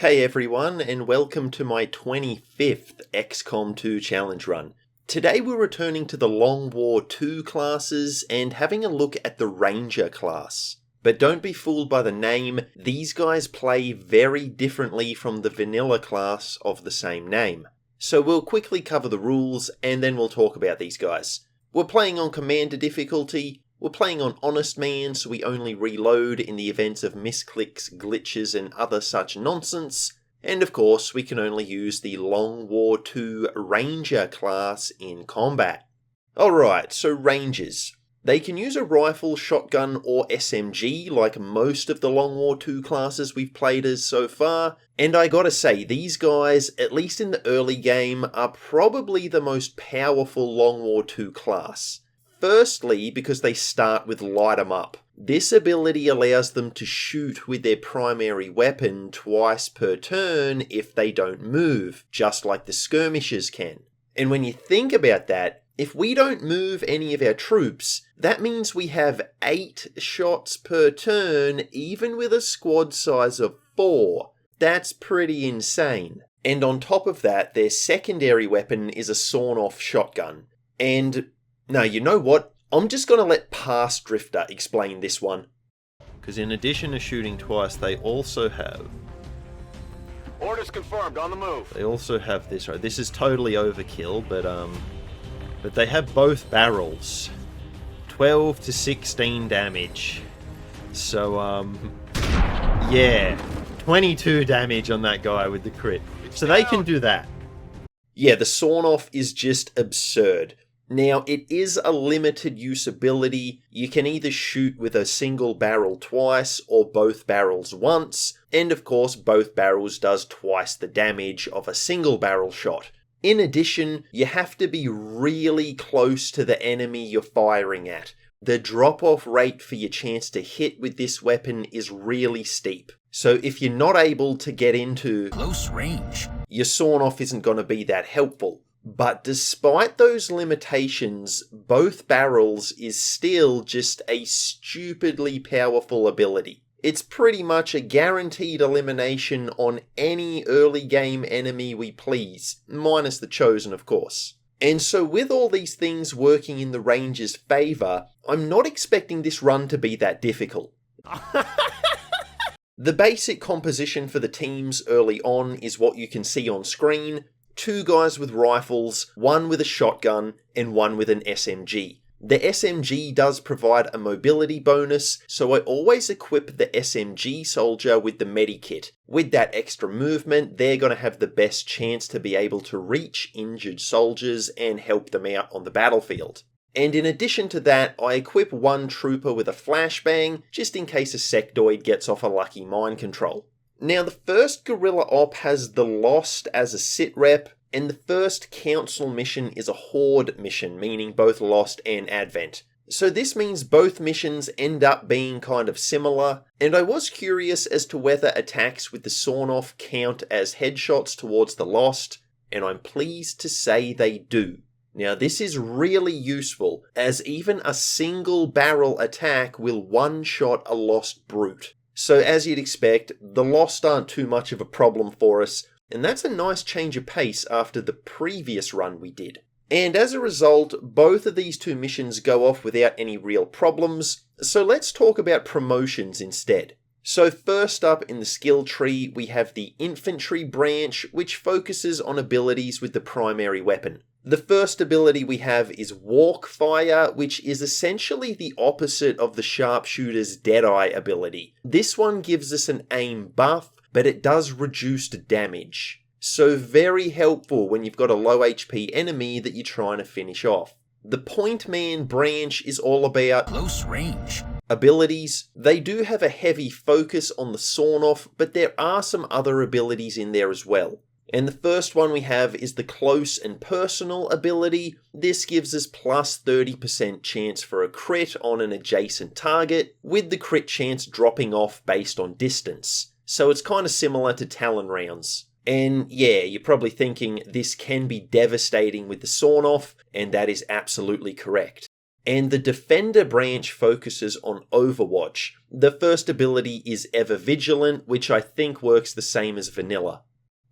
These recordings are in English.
Hey everyone, and welcome to my 25th XCOM 2 challenge run. Today we're returning to the Long War 2 classes and having a look at the Ranger class. But don't be fooled by the name, these guys play very differently from the vanilla class of the same name. So we'll quickly cover the rules and then we'll talk about these guys. We're playing on Commander difficulty. We're playing on Honest Man, so we only reload in the event of misclicks, glitches, and other such nonsense. And of course, we can only use the Long War 2 Ranger class in combat. Alright, so Rangers. They can use a rifle, shotgun, or SMG like most of the Long War 2 classes we've played as so far. And I gotta say, these guys, at least in the early game, are probably the most powerful Long War 2 class. Firstly, because they start with Light 'em Up. This ability allows them to shoot with their primary weapon twice per turn if they don't move, just like the skirmishers can. And when you think about that, if we don't move any of our troops, that means we have 8 shots per turn, even with a squad size of 4. That's pretty insane. And on top of that, their secondary weapon is a sawn-off shotgun. And now, you know what? I'm just going to let Past Drifter explain this one. Because in addition to shooting twice, they also have... Orders confirmed, on the move. They also have this, right? This is totally overkill, but they have both barrels. 12 to 16 damage. So, yeah. 22 damage on that guy with the crit. So they can do that. Yeah, the sawn-off is just absurd. Now, it is a limited use ability. You can either shoot with a single barrel twice or both barrels once, and of course both barrels does twice the damage of a single barrel shot. In addition, you have to be really close to the enemy you're firing at. The drop-off rate for your chance to hit with this weapon is really steep. So if you're not able to get into close range, your sawn-off isn't going to be that helpful. But despite those limitations, both barrels is still just a stupidly powerful ability. It's pretty much a guaranteed elimination on any early game enemy we please, minus the Chosen of course. And so with all these things working in the Rangers' favour, I'm not expecting this run to be that difficult. The basic composition for the teams early on is what you can see on screen. 2 guys with rifles, 1 with a shotgun, and 1 with an SMG. The SMG does provide a mobility bonus, so I always equip the SMG soldier with the medikit. With that extra movement, they're going to have the best chance to be able to reach injured soldiers and help them out on the battlefield. And in addition to that, I equip 1 trooper with a flashbang, just in case a sectoid gets off a lucky mind control. Now, the first guerrilla op has the Lost as a sit rep, and the first council mission is a horde mission, meaning both Lost and Advent. So this means both missions end up being kind of similar, and I was curious as to whether attacks with the sawn-off count as headshots towards the Lost, and I'm pleased to say they do. Now, this is really useful, as even a single barrel attack will one-shot a Lost brute. So as you'd expect, the Lost aren't too much of a problem for us, and that's a nice change of pace after the previous run we did. And as a result, both of these 2 missions go off without any real problems, so let's talk about promotions instead. So first up in the skill tree, we have the Infantry branch, which focuses on abilities with the primary weapon. The first ability we have is Walk Fire, which is essentially the opposite of the Sharpshooter's Deadeye ability. This one gives us an aim buff, but it does reduced damage. So very helpful when you've got a low HP enemy that you're trying to finish off. The Point Man branch is all about close range abilities. They do have a heavy focus on the sawn-off, but there are some other abilities in there as well. And the first one we have is the Close and Personal ability. This gives us plus 30% chance for a crit on an adjacent target, with the crit chance dropping off based on distance. So it's kind of similar to Talon rounds. And yeah, you're probably thinking this can be devastating with the sawn-off, and that is absolutely correct. And the Defender branch focuses on Overwatch. The first ability is Ever Vigilant, which I think works the same as vanilla.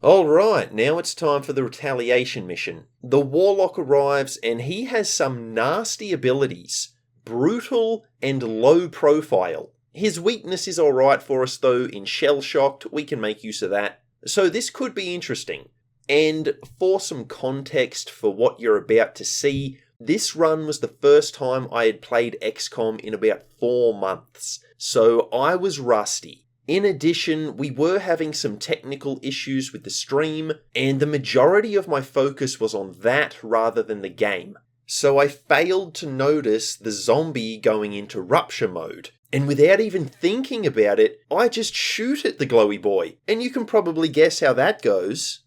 Alright, now it's time for the Retaliation mission. The Warlock arrives and he has some nasty abilities. Brutal and low profile. His weakness is alright for us though. In Shell Shocked, we can make use of that. So this could be interesting. And for some context for what you're about to see, this run was the first time I had played XCOM in about 4 months, so I was rusty. In addition, we were having some technical issues with the stream, and the majority of my focus was on that rather than the game. So I failed to notice the zombie going into rupture mode. And without even thinking about it, I just shoot at the glowy boy, and you can probably guess how that goes.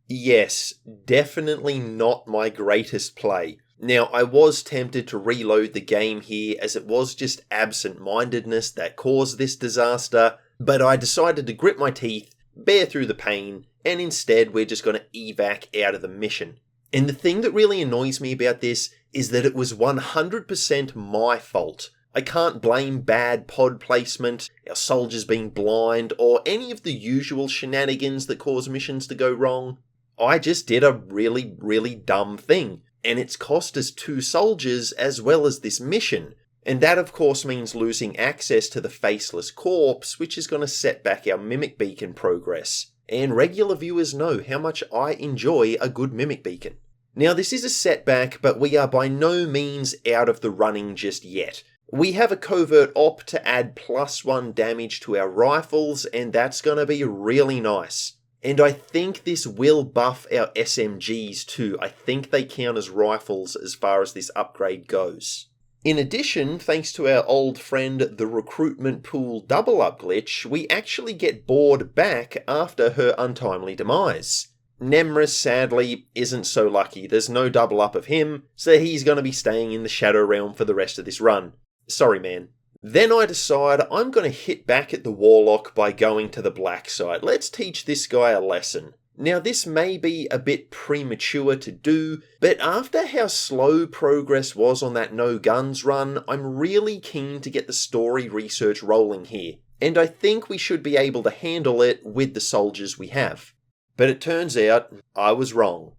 Yes, definitely not my greatest play. Now, I was tempted to reload the game here as it was just absent-mindedness that caused this disaster, but I decided to grit my teeth, bear through the pain, and instead we're just going to evac out of the mission. And the thing that really annoys me about this is that it was 100% my fault. I can't blame bad pod placement, our soldiers being blind, or any of the usual shenanigans that cause missions to go wrong. I just did a really dumb thing, and it's cost us 2 soldiers as well as this mission. And that of course means losing access to the faceless corpse, which is going to set back our Mimic Beacon progress. And regular viewers know how much I enjoy a good Mimic Beacon. Now this is a setback, but we are by no means out of the running just yet. We have a covert op to add +1 damage to our rifles, and that's going to be really nice. And I think this will buff our SMGs too. I think they count as rifles as far as this upgrade goes. In addition, thanks to our old friend the recruitment pool double up glitch, we actually get Board back after her untimely demise. Nemrus, sadly, isn't so lucky. There's no double up of him, so he's going to be staying in the Shadow Realm for the rest of this run. Sorry, man. Then I decide I'm going to hit back at the Warlock by going to the Blacksite. Let's teach this guy a lesson. Now this may be a bit premature to do, but after how slow progress was on that no guns run, I'm really keen to get the story research rolling here. And I think we should be able to handle it with the soldiers we have. But it turns out I was wrong.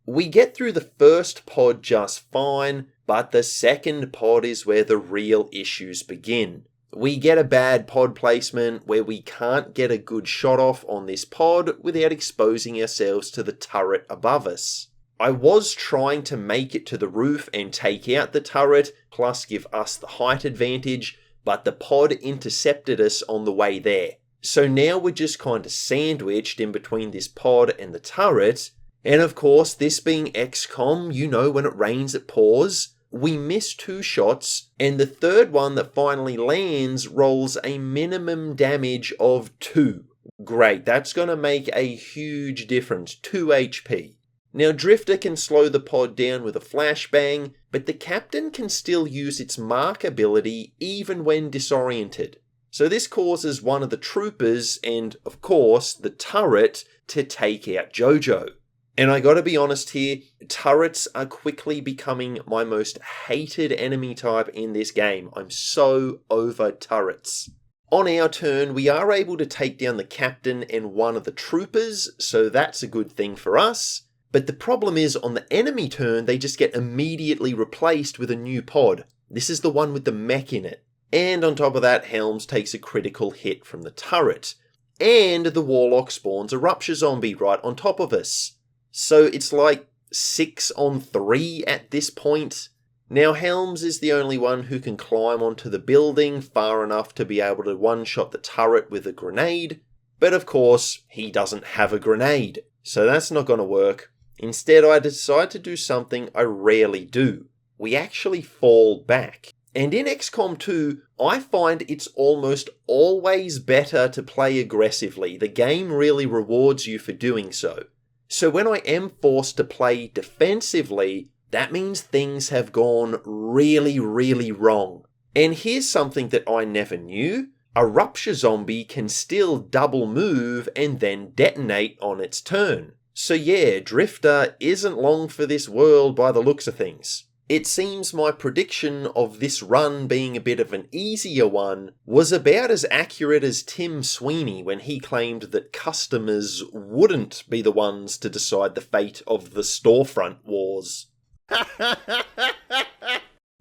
We get through the first pod just fine, but the second pod is where the real issues begin. We get a bad pod placement where we can't get a good shot off on this pod without exposing ourselves to the turret above us. I was trying to make it to the roof and take out the turret, plus give us the height advantage, but the pod intercepted us on the way there. So now we're just kind of sandwiched in between this pod and the turret. And of course, this being XCOM, you know when it rains it pours. We miss 2 shots, and the third one that finally lands rolls a minimum damage of 2. Great, that's going to make a huge difference, 2 HP. Now Drifter can slow the pod down with a flashbang, but the Captain can still use its mark ability even when disoriented. So this causes one of the troopers, and of course the turret, to take out Jojo. And I gotta be honest here, turrets are quickly becoming my most hated enemy type in this game. I'm so over turrets. On our turn, we are able to take down the Captain and one of the troopers, so that's a good thing for us. But the problem is, on the enemy turn, they just get immediately replaced with a new pod. This is the one with the mech in it. And on top of that, Helms takes a critical hit from the turret. And the Warlock spawns a Rupture zombie right on top of us. So it's like 6 on 3 at this point. Now Helms is the only one who can climb onto the building far enough to be able to one-shot the turret with a grenade. But of course, he doesn't have a grenade. So that's not going to work. Instead, I decide to do something I rarely do. We actually fall back. And in XCOM 2, I find it's almost always better to play aggressively. The game really rewards you for doing so. So when I am forced to play defensively, that means things have gone really wrong. And here's something that I never knew. a rupture zombie can still double move and then detonate on its turn. So yeah, Drifter isn't long for this world by the looks of things. It seems my prediction of this run being a bit of an easier one was about as accurate as Tim Sweeney when he claimed that customers wouldn't be the ones to decide the fate of the storefront wars.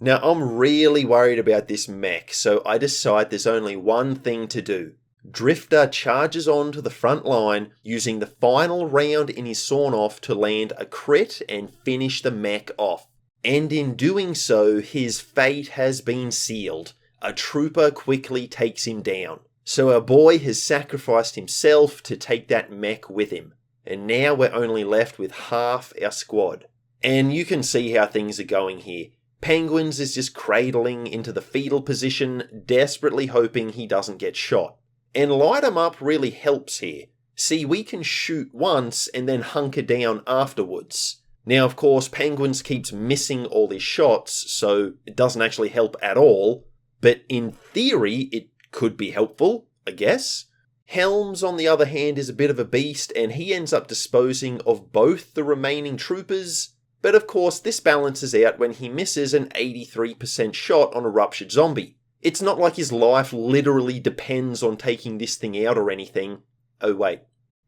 Now I'm really worried about this mech, so I decide there's only one thing to do. Drifter charges on to the front line using the final round in his sawn-off to land a crit and finish the mech off. And in doing so, his fate has been sealed. A trooper quickly takes him down. So our boy has sacrificed himself to take that mech with him. And now we're only left with half our squad. And you can see how things are going here. Penguins is just cradling into the fetal position, desperately hoping he doesn't get shot. And light 'em up really helps here. See, we can shoot once and then hunker down afterwards. Now, of course, Penguins keeps missing all his shots, so it doesn't actually help at all. But in theory, it could be helpful, I guess. Helms, on the other hand, is a bit of a beast, and he ends up disposing of both the remaining troopers. But of course, this balances out when he misses an 83% shot on a ruptured zombie. It's not like his life literally depends on taking this thing out or anything. Oh wait.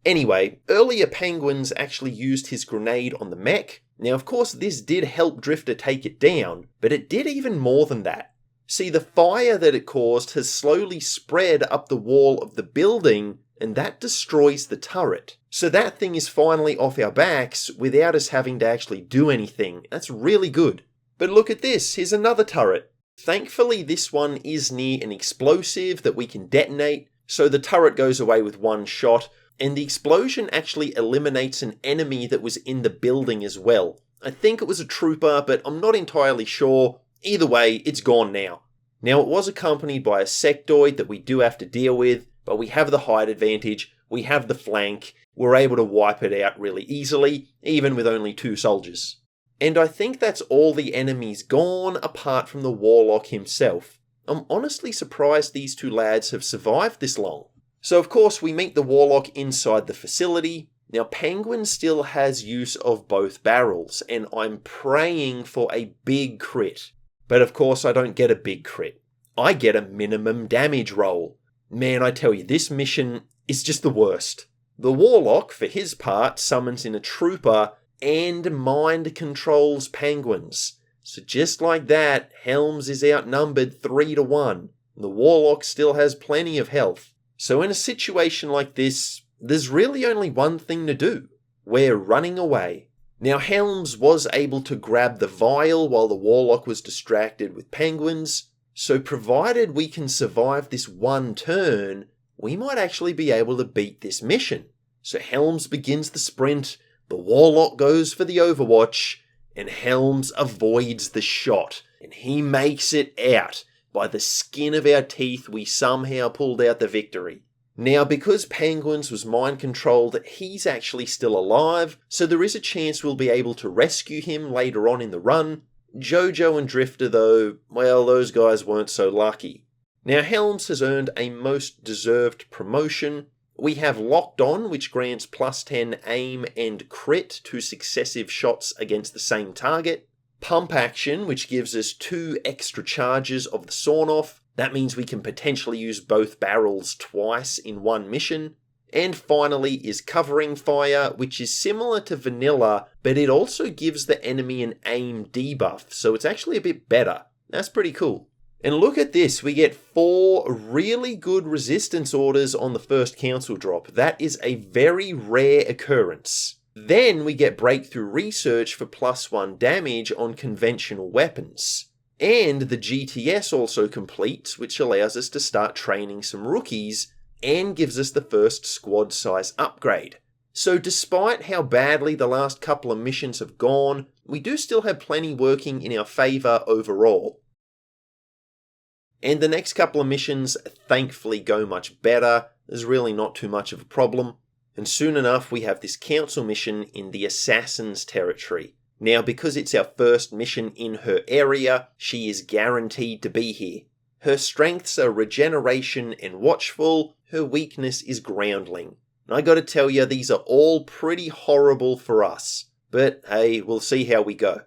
Anyway, earlier Penguins actually used his grenade on the mech. Now of course this did help Drifter take it down, but it did even more than that. See, the fire that it caused has slowly spread up the wall of the building, and that destroys the turret. So that thing is finally off our backs without us having to actually do anything. That's really good. But look at this, here's another turret. Thankfully this one is near an explosive that we can detonate, so the turret goes away with one shot, and the explosion actually eliminates an enemy that was in the building as well. I think it was a trooper, but I'm not entirely sure. Either way, it's gone now. Now it was accompanied by a sectoid that we do have to deal with, but we have the height advantage, we have the flank, we're able to wipe it out really easily, even with only 2 soldiers. And I think that's all the enemies gone, apart from the Warlock himself. I'm honestly surprised these 2 lads have survived this long. So of course we meet the Warlock inside the facility. Now Penguin still has use of both barrels, and I'm praying for a big crit. But of course I don't get a big crit. I get a minimum damage roll. Man, I tell you, this mission is just the worst. The Warlock, for his part, summons in a trooper and mind controls Penguins. So just like that, Helms is outnumbered 3-1. The Warlock still has plenty of health. So in a situation like this, there's really only one thing to do. We're running away. Now Helms was able to grab the vial while the Warlock was distracted with Penguins, so provided we can survive this one turn, we might actually be able to beat this mission. So Helms begins the sprint, the Warlock goes for the Overwatch, and Helms avoids the shot, and he makes it out. By the skin of our teeth, we somehow pulled out the victory. Now, because Penguins was mind-controlled, he's actually still alive, so there is a chance we'll be able to rescue him later on in the run. Jojo and Drifter, though, well, those guys weren't so lucky. Now, Helms has earned a most deserved promotion. We have Locked On, which grants +10 aim and crit to successive shots against the same target. Pump Action, which gives us 2 extra charges of the sawn-off. That means we can potentially use both barrels twice in one mission. And finally is Covering Fire, which is similar to Vanilla, but it also gives the enemy an aim debuff, so it's actually a bit better. That's pretty cool. And look at this, we get 4 really good resistance orders on the first council drop. That is a very rare occurrence. Then we get Breakthrough Research for +1 damage on conventional weapons. And the GTS also completes, which allows us to start training some rookies, and gives us the first squad size upgrade. So despite how badly the last couple of missions have gone, we do still have plenty working in our favour overall. And the next couple of missions thankfully go much better. There's really not too much of a problem. And soon enough we have this council mission in the Assassin's territory. Now because it's our first mission in her area, she is guaranteed to be here. Her strengths are regeneration and watchful, her weakness is groundling. And I gotta tell you, these are all pretty horrible for us. But hey, we'll see how we go.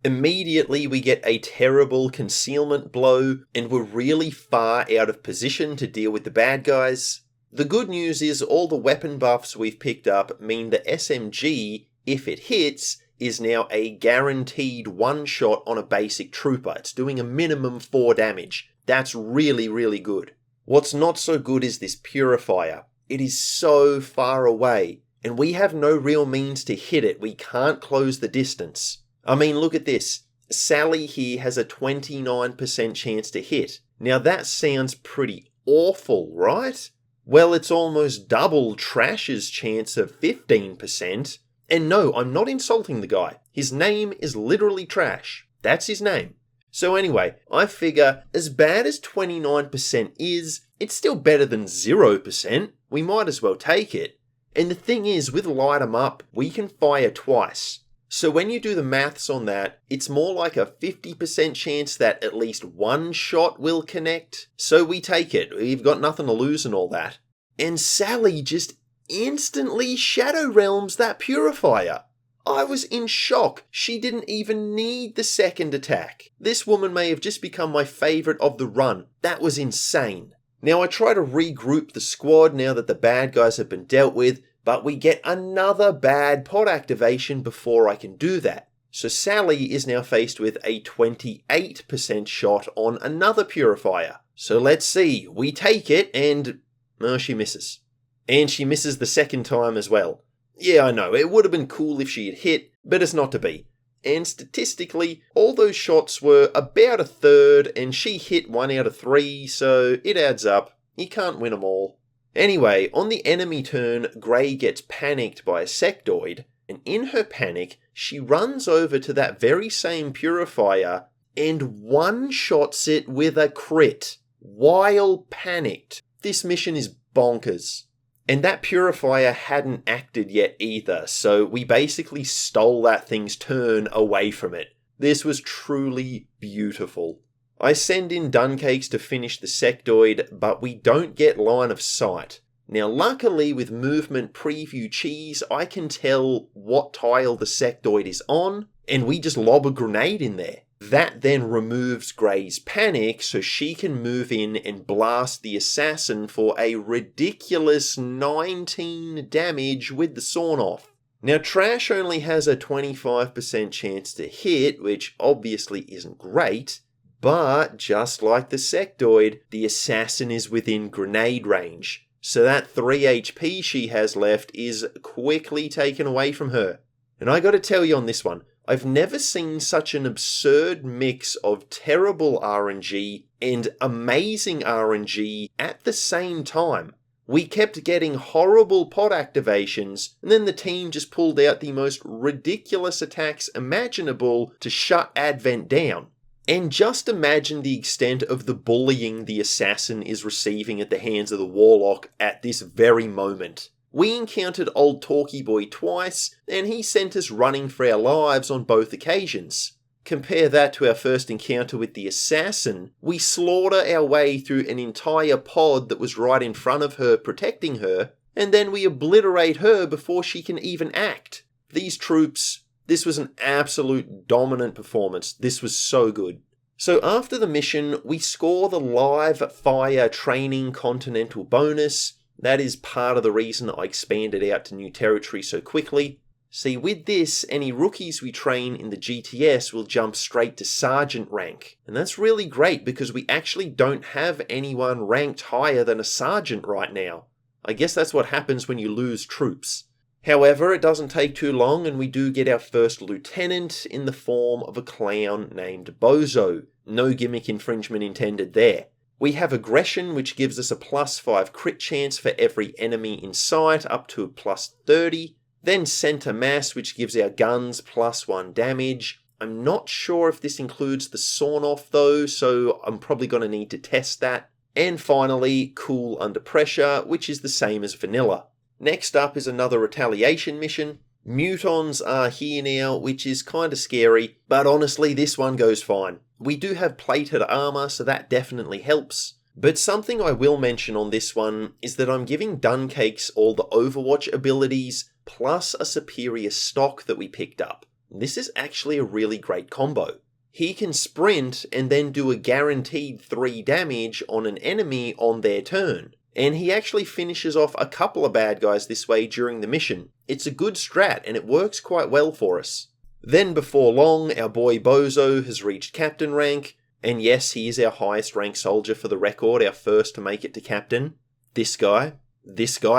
Immediately we get a terrible concealment blow, and we're really far out of position to deal with the bad guys. The good news is all the weapon buffs we've picked up mean the SMG, if it hits, is now a guaranteed one-shot on a basic trooper. It's doing a minimum 4 damage. That's really, really good. What's not so good is this purifier. It is so far away, and we have no real means to hit it. We can't close the distance. I mean, look at this. Sally here has a 29% chance to hit. Now that sounds pretty awful, right? Well, it's almost double Trash's chance of 15%. And no, I'm not insulting the guy. His name is literally Trash. That's his name. So anyway, I figure as bad as 29% is, it's still better than 0%. We might as well take it. And the thing is, with Light 'em Up, we can fire twice. So when you do the maths on that, it's more like a 50% chance that at least one shot will connect. So we take it. We've got nothing to lose and all that. And Sally just instantly Shadow Realms that purifier. I was in shock. She didn't even need the second attack. This woman may have just become my favourite of the run. That was insane. Now I try to regroup the squad now that the bad guys have been dealt with, but we get another bad pod activation before I can do that. So Sally is now faced with a 28% shot on another purifier. So let's see. We take it and... oh, she misses. And she misses the second time as well. Yeah, I know, it would have been cool if she had hit, but it's not to be. And statistically, all those shots were about a third, and she hit 1 out of 3, so it adds up. You can't win them all. Anyway, on the enemy turn, Grey gets panicked by a sectoid, and in her panic, she runs over to that very same purifier and one-shots it with a crit, while panicked. This mission is bonkers. And that purifier hadn't acted yet either, so we basically stole that thing's turn away from it. This was truly beautiful. I send in Duncakes to finish the sectoid, but we don't get line of sight. Now luckily with movement preview cheese, I can tell what tile the sectoid is on, and we just lob a grenade in there. That then removes Grey's panic so she can move in and blast the assassin for a ridiculous 19 damage with the sawn-off. Now Trash only has a 25% chance to hit, which obviously isn't great, but just like the sectoid, the assassin is within grenade range, so that 3 HP she has left is quickly taken away from her. And I gotta tell you on this one, I've never seen such an absurd mix of terrible RNG and amazing RNG at the same time. We kept getting horrible pod activations, and then the team just pulled out the most ridiculous attacks imaginable to shut Advent down. And just imagine the extent of the bullying the assassin is receiving at the hands of the Warlock at this very moment. We encountered old Talky Boy twice, and he sent us running for our lives on both occasions. Compare that to our first encounter with the assassin. We slaughter our way through an entire pod that was right in front of her, protecting her, and then we obliterate her before she can even act. These troops, this was an absolute dominant performance. This was so good. So after the mission, we score the live fire training continental bonus. That is part of the reason I expanded out to new territory so quickly. See, with this, any rookies we train in the GTS will jump straight to sergeant rank. And that's really great because we actually don't have anyone ranked higher than a sergeant right now. I guess that's what happens when you lose troops. However, it doesn't take too long and we do get our first lieutenant in the form of a clown named Bozo. No gimmick infringement intended there. We have aggression, which gives us a +5 crit chance for every enemy in sight, up to a +30. Then center mass, which gives our guns +1 damage. I'm not sure if this includes the sawn-off though, so I'm probably going to need to test that. And finally, cool under pressure, which is the same as vanilla. Next up is another retaliation mission. Mutons are here now, which is kind of scary, but honestly this one goes fine. We do have plated armor, so that definitely helps. But something I will mention on this one is that I'm giving Duncakes all the Overwatch abilities, plus a superior stock that we picked up. This is actually a really great combo. He can sprint and then do a guaranteed 3 damage on an enemy on their turn. And he actually finishes off a couple of bad guys this way during the mission. It's a good strat and it works quite well for us. Then before long, our boy Bozo has reached captain rank. And yes, he is our highest ranked soldier for the record, our first to make it to captain. This guy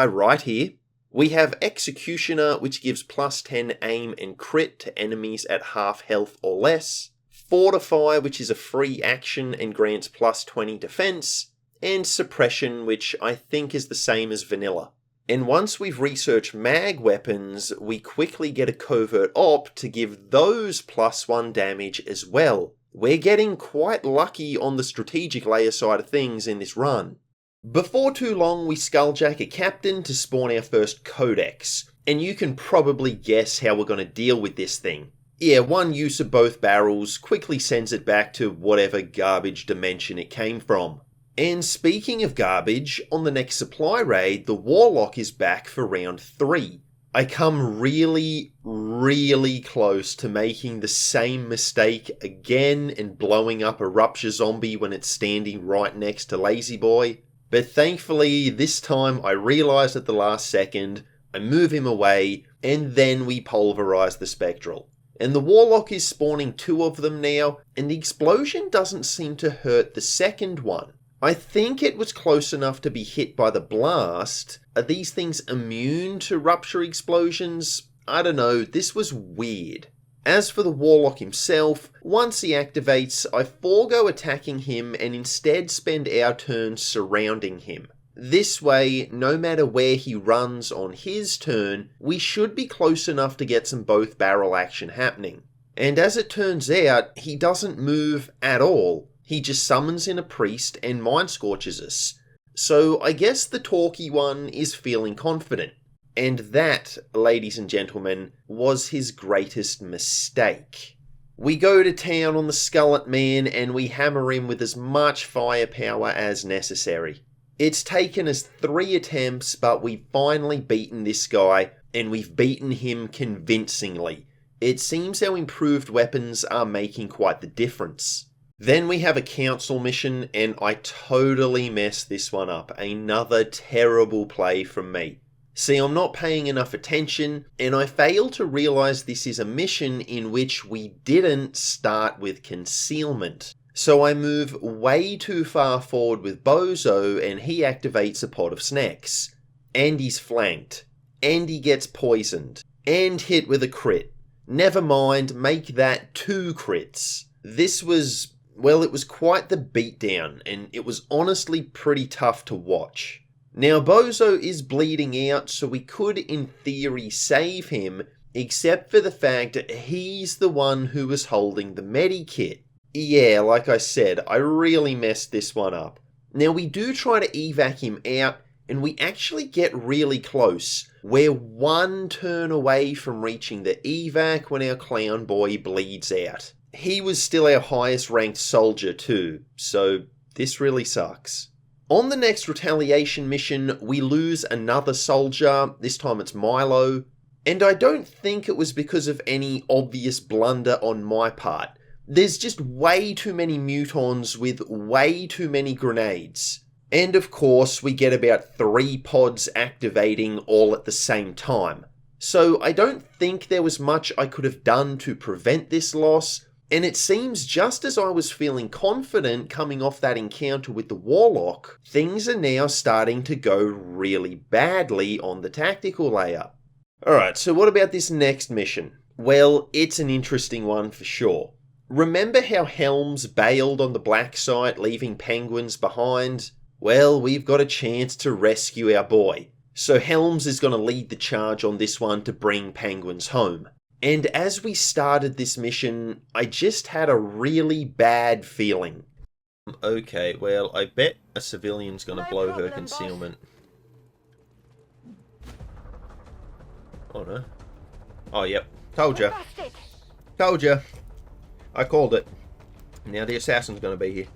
right here. We have Executioner, which gives plus 10 aim and crit to enemies at half health or less. Fortify, which is a free action and grants plus 20 defense. And Suppression, which I think is the same as vanilla. And once we've researched mag weapons, we quickly get a covert op to give those plus 1 damage as well. We're getting quite lucky on the strategic layer side of things in this run. Before too long, we skulljack a captain to spawn our first codex, and you can probably guess how we're going to deal with this thing. Yeah, one use of both barrels quickly sends it back to whatever garbage dimension it came from. And speaking of garbage, on the next supply raid, the Warlock is back for round 3. I come really close to making the same mistake again and blowing up a Rupture Zombie when it's standing right next to Lazy Boy. But thankfully, this time I realised at the last second, I move him away, and then we pulverise the Spectral. And the Warlock is spawning 2 of them now, and the explosion doesn't seem to hurt the second one. I think it was close enough to be hit by the blast. Are these things immune to rupture explosions? I don't know, this was weird. As for the Warlock himself, once he activates, I forego attacking him and instead spend our turn surrounding him. This way, no matter where he runs on his turn, we should be close enough to get some both barrel action happening. And as it turns out, he doesn't move at all. He just summons in a priest and mind scorches us. So I guess the talky one is feeling confident. And that, ladies and gentlemen, was his greatest mistake. We go to town on the Skullet Man and we hammer him with as much firepower as necessary. It's taken us 3 attempts, but we've finally beaten this guy, and we've beaten him convincingly. It seems our improved weapons are making quite the difference. Then we have a council mission, and I totally messed this one up. Another terrible play from me. See, I'm not paying enough attention, and I fail to realise this is a mission in which we didn't start with concealment. So I move way too far forward with Bozo, and he activates a pot of snacks. And he's flanked. And he gets poisoned. And hit with a crit. Never mind, make that 2 crits. This was... well, it was quite the beatdown, and it was honestly pretty tough to watch. Now, Bozo is bleeding out, so we could, in theory, save him, except for the fact that he's the one who was holding the medikit. Yeah, like I said, I really messed this one up. Now, we do try to evac him out, and we actually get really close. We're 1 turn away from reaching the evac when our clown boy bleeds out. He was still our highest ranked soldier too, so this really sucks. On the next Retaliation mission, we lose another soldier, this time it's Milo, and I don't think it was because of any obvious blunder on my part. There's just way too many mutons with way too many grenades. And of course, we get about 3 pods activating all at the same time. So I don't think there was much I could have done to prevent this loss, and it seems just as I was feeling confident coming off that encounter with the Warlock, things are now starting to go really badly on the tactical layer. Alright, so what about this next mission? Well, it's an interesting one for sure. Remember how Helms bailed on the Blacksite, leaving penguins behind? Well, we've got a chance to rescue our boy. So Helms is going to lead the charge on this one to bring penguins home. And as we started this mission, I just had a really bad feeling. Okay, well, I bet a civilian's going to blow her concealment. Oh no. Oh, yep. Told ya. Told ya. I called it. Now the assassin's going to be here.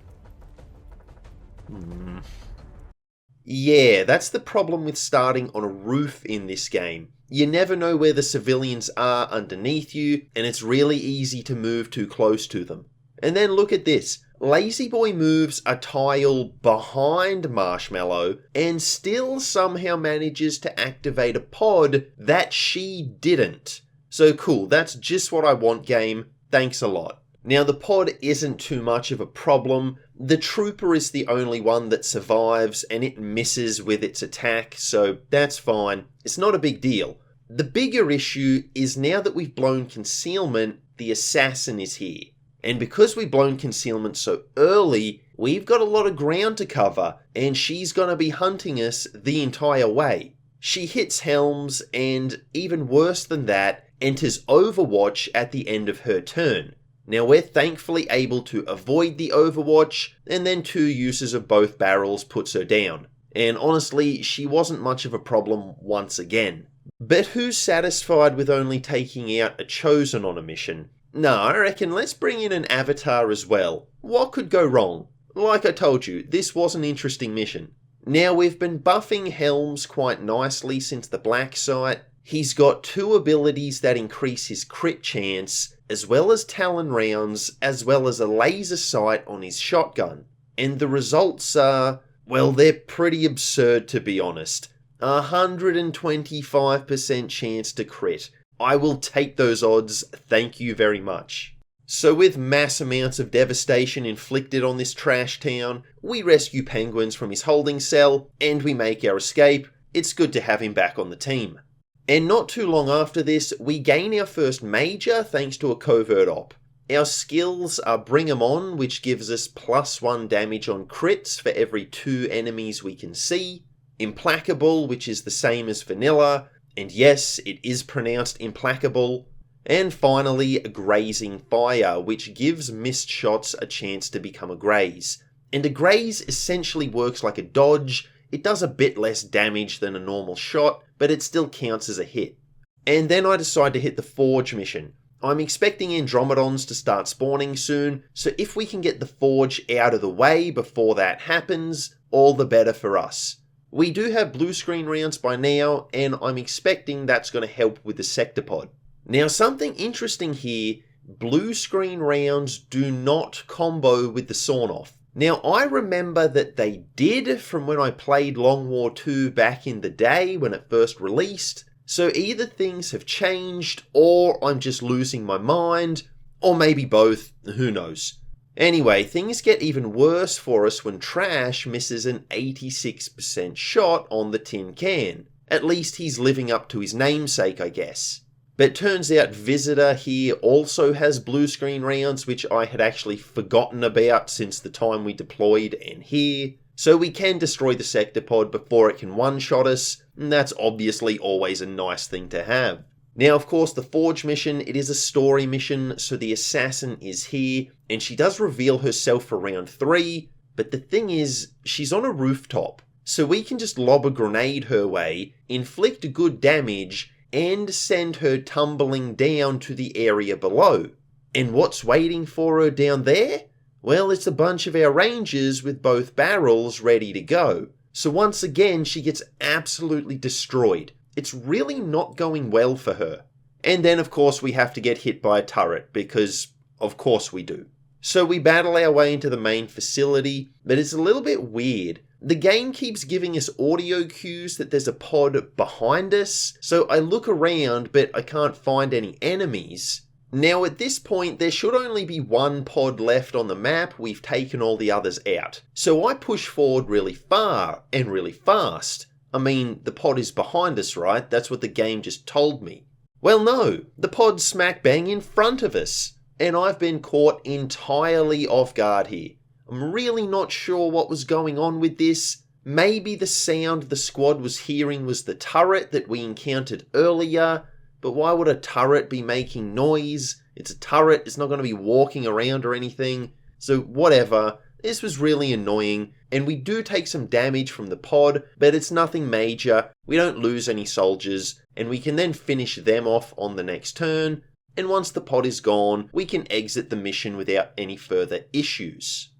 Yeah, that's the problem with starting on a roof in this game. You never know where the civilians are underneath you, and it's really easy to move too close to them. And then look at this. Lazy Boy moves a tile behind Marshmallow and still somehow manages to activate a pod that she didn't. So cool, that's just what I want, game. Thanks a lot. Now the pod isn't too much of a problem. The trooper is the only one that survives and it misses with its attack, so that's fine. It's not a big deal. The bigger issue is now that we've blown concealment, the assassin is here. And because we've blown concealment so early, we've got a lot of ground to cover, and she's gonna be hunting us the entire way. She hits Helms, and even worse than that, enters Overwatch at the end of her turn. Now we're thankfully able to avoid the Overwatch, and then 2 uses of both barrels puts her down. And honestly, she wasn't much of a problem once again. But who's satisfied with only taking out a Chosen on a mission? No, I reckon let's bring in an Avatar as well. What could go wrong? Like I told you, this was an interesting mission. Now we've been buffing Helms quite nicely since the Blacksite. He's got 2 abilities that increase his crit chance, as well as Talon rounds, as well as a laser sight on his shotgun. And the results are, well, they're pretty absurd to be honest. 125% chance to crit. I will take those odds, thank you very much. So with mass amounts of devastation inflicted on this trash town, we rescue Penguins from his holding cell, and we make our escape. It's good to have him back on the team. And not too long after this, we gain our first major thanks to a covert op. Our skills are Bring 'em On, which gives us +1 damage on crits for every 2 enemies we can see. Implacable, which is the same as vanilla, and yes, it is pronounced implacable. And finally, Grazing Fire, which gives missed shots a chance to become a graze. And a graze essentially works like a dodge. It does a bit less damage than a normal shot, but it still counts as a hit. And then I decide to hit the Forge mission. I'm expecting Andromedons to start spawning soon, so if we can get the Forge out of the way before that happens, all the better for us. We do have blue screen rounds by now, and I'm expecting that's going to help with the sector pod. Now something interesting here, blue screen rounds do not combo with the sawn-off. Now I remember that they did from when I played Long War 2 back in the day when it first released, so either things have changed or I'm just losing my mind, or maybe both, who knows. Anyway, things get even worse for us when Trash misses an 86% shot on the tin can. At least he's living up to his namesake, I guess. But turns out Visitor here also has blue screen rounds, which I had actually forgotten about since the time we deployed and here. So we can destroy the sector pod before it can one-shot us, and that's obviously always a nice thing to have. Now, of course, the Forge mission, it is a story mission, so the assassin is here, and she does reveal herself for round 3, but the thing is, she's on a rooftop, so we can just lob a grenade her way, inflict good damage, and send her tumbling down to the area below. And what's waiting for her down there? Well, it's a bunch of our Rangers with both barrels ready to go. So once again, she gets absolutely destroyed. It's really not going well for her. And then, of course, we have to get hit by a turret, because of course we do. So we battle our way into the main facility, but it's a little bit weird. The game keeps giving us audio cues that there's a pod behind us, so I look around, but I can't find any enemies. Now at this point, there should only be 1 pod left on the map. We've taken all the others out. So I push forward really far and really fast. I mean, the pod is behind us, right? That's what the game just told me. Well, no, the pod's smack bang in front of us, and I've been caught entirely off guard here. I'm really not sure what was going on with this. Maybe the sound the squad was hearing was the turret that we encountered earlier, but why would a turret be making noise? It's a turret, it's not going to be walking around or anything, so whatever. This was really annoying, and we do take some damage from the pod, but it's nothing major, we don't lose any soldiers, and we can then finish them off on the next turn. and once the pod is gone, we can exit the mission without any further issues.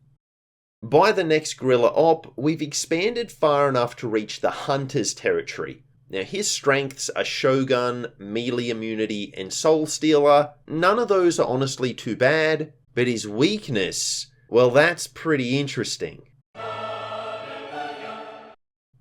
By the next guerrilla op, we've expanded far enough to reach the Hunter's territory. Now his strengths are Shogun, melee immunity, and Soul Stealer. None of those are honestly too bad, but his weakness, well, that's pretty interesting.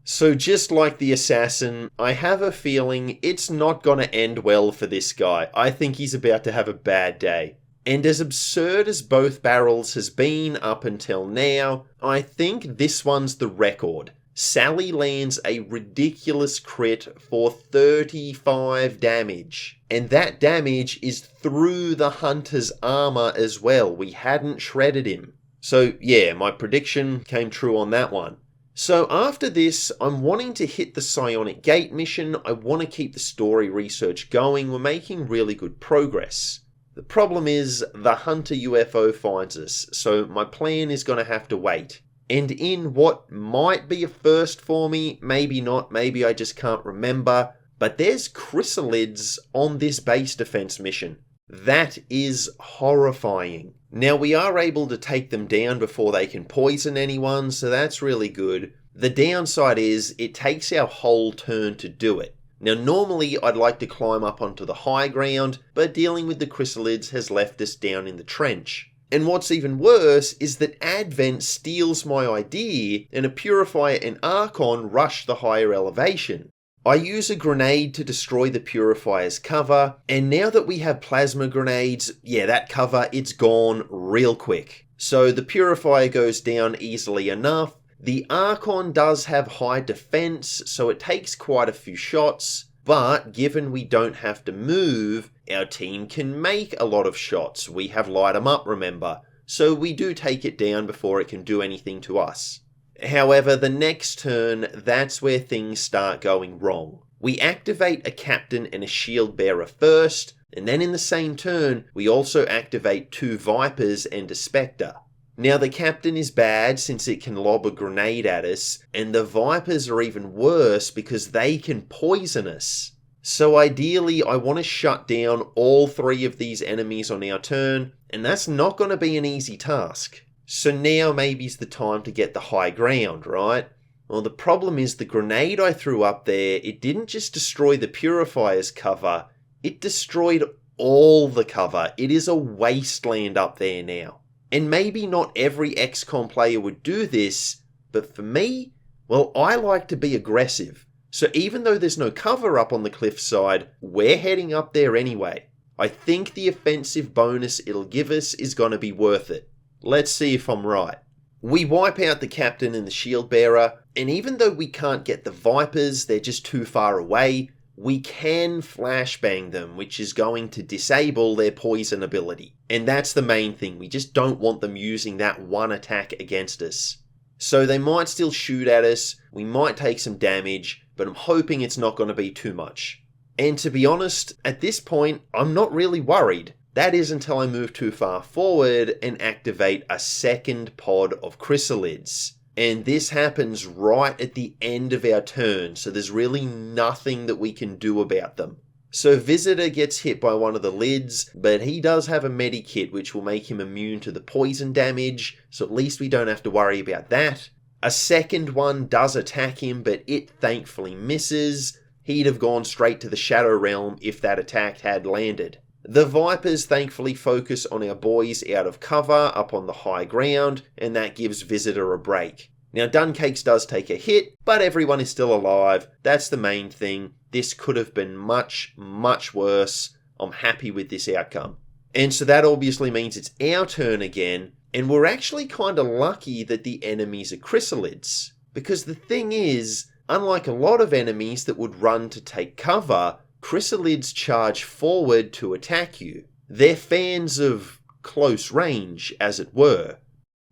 So just like the Assassin, I have a feeling it's not gonna end well for this guy. I think he's about to have a bad day. And as absurd as both barrels has been up until now, I think this one's the record. Sally lands a ridiculous crit for 35 damage. And that damage is through the Hunter's armor as well. We hadn't shredded him. So yeah, my prediction came true on that one. So after this, I'm wanting to hit the Psionic Gate mission. I want to keep the story research going. We're making really good progress. The problem is the Hunter UFO finds us, so my plan is going to have to wait. And in what might be a first for me, maybe not, maybe I just can't remember, but there's chrysalids on this base defense mission. That is horrifying. Now we are able to take them down before they can poison anyone, so that's really good. The downside is it takes our whole turn to do it. Now normally I'd like to climb up onto the high ground, but dealing with the chrysalids has left us down in the trench. And what's even worse is that Advent steals my idea and a Purifier and Archon rush the higher elevation. I use a grenade to destroy the Purifier's cover, and now that we have plasma grenades, yeah, that cover, it's gone real quick. So the Purifier goes down easily enough. The Archon does have high defense, so it takes quite a few shots, but given we don't have to move, our team can make a lot of shots. We have light 'em up, remember, so we do take it down before it can do anything to us. However, the next turn, that's where things start going wrong. We activate a captain and a shield bearer first, and then in the same turn, we also activate 2 Vipers and a Spectre. Now the captain is bad since it can lob a grenade at us, and the Vipers are even worse because they can poison us. So ideally, I want to shut down all 3 of these enemies on our turn, and that's not going to be an easy task. So now maybe's the time to get the high ground, right? Well, the problem is the grenade I threw up there, it didn't just destroy the Purifier's cover, it destroyed all the cover. It is a wasteland up there now. And maybe not every XCOM player would do this, but for me, well, I like to be aggressive. So even though there's no cover up on the cliffside, we're heading up there anyway. I think the offensive bonus it'll give us is going to be worth it. Let's see if I'm right. We wipe out the captain and the shield bearer, and even though we can't get the Vipers, they're just too far away, we can flashbang them, which is going to disable their poison ability. And that's the main thing, we just don't want them using that one attack against us. So they might still shoot at us, we might take some damage, but I'm hoping it's not going to be too much. And to be honest, at this point, I'm not really worried. That is until I move too far forward and activate a second pod of chrysalids. And this happens right at the end of our turn, so there's really nothing that we can do about them. So Visitor gets hit by one of the lids, but he does have a medikit which will make him immune to the poison damage, so at least we don't have to worry about that. A second one does attack him, but it thankfully misses. He'd have gone straight to the Shadow Realm if that attack had landed. The Vipers thankfully focus on our boys out of cover up on the high ground, and that gives Visitor a break. Now Duncakes does take a hit, but everyone is still alive. That's the main thing. This could have been much, much worse. I'm happy with this outcome. And so that obviously means it's our turn again, and we're actually kind of lucky that the enemies are chrysalids. Because the thing is, unlike a lot of enemies that would run to take cover, chrysalids charge forward to attack you. They're fans of close range, as it were.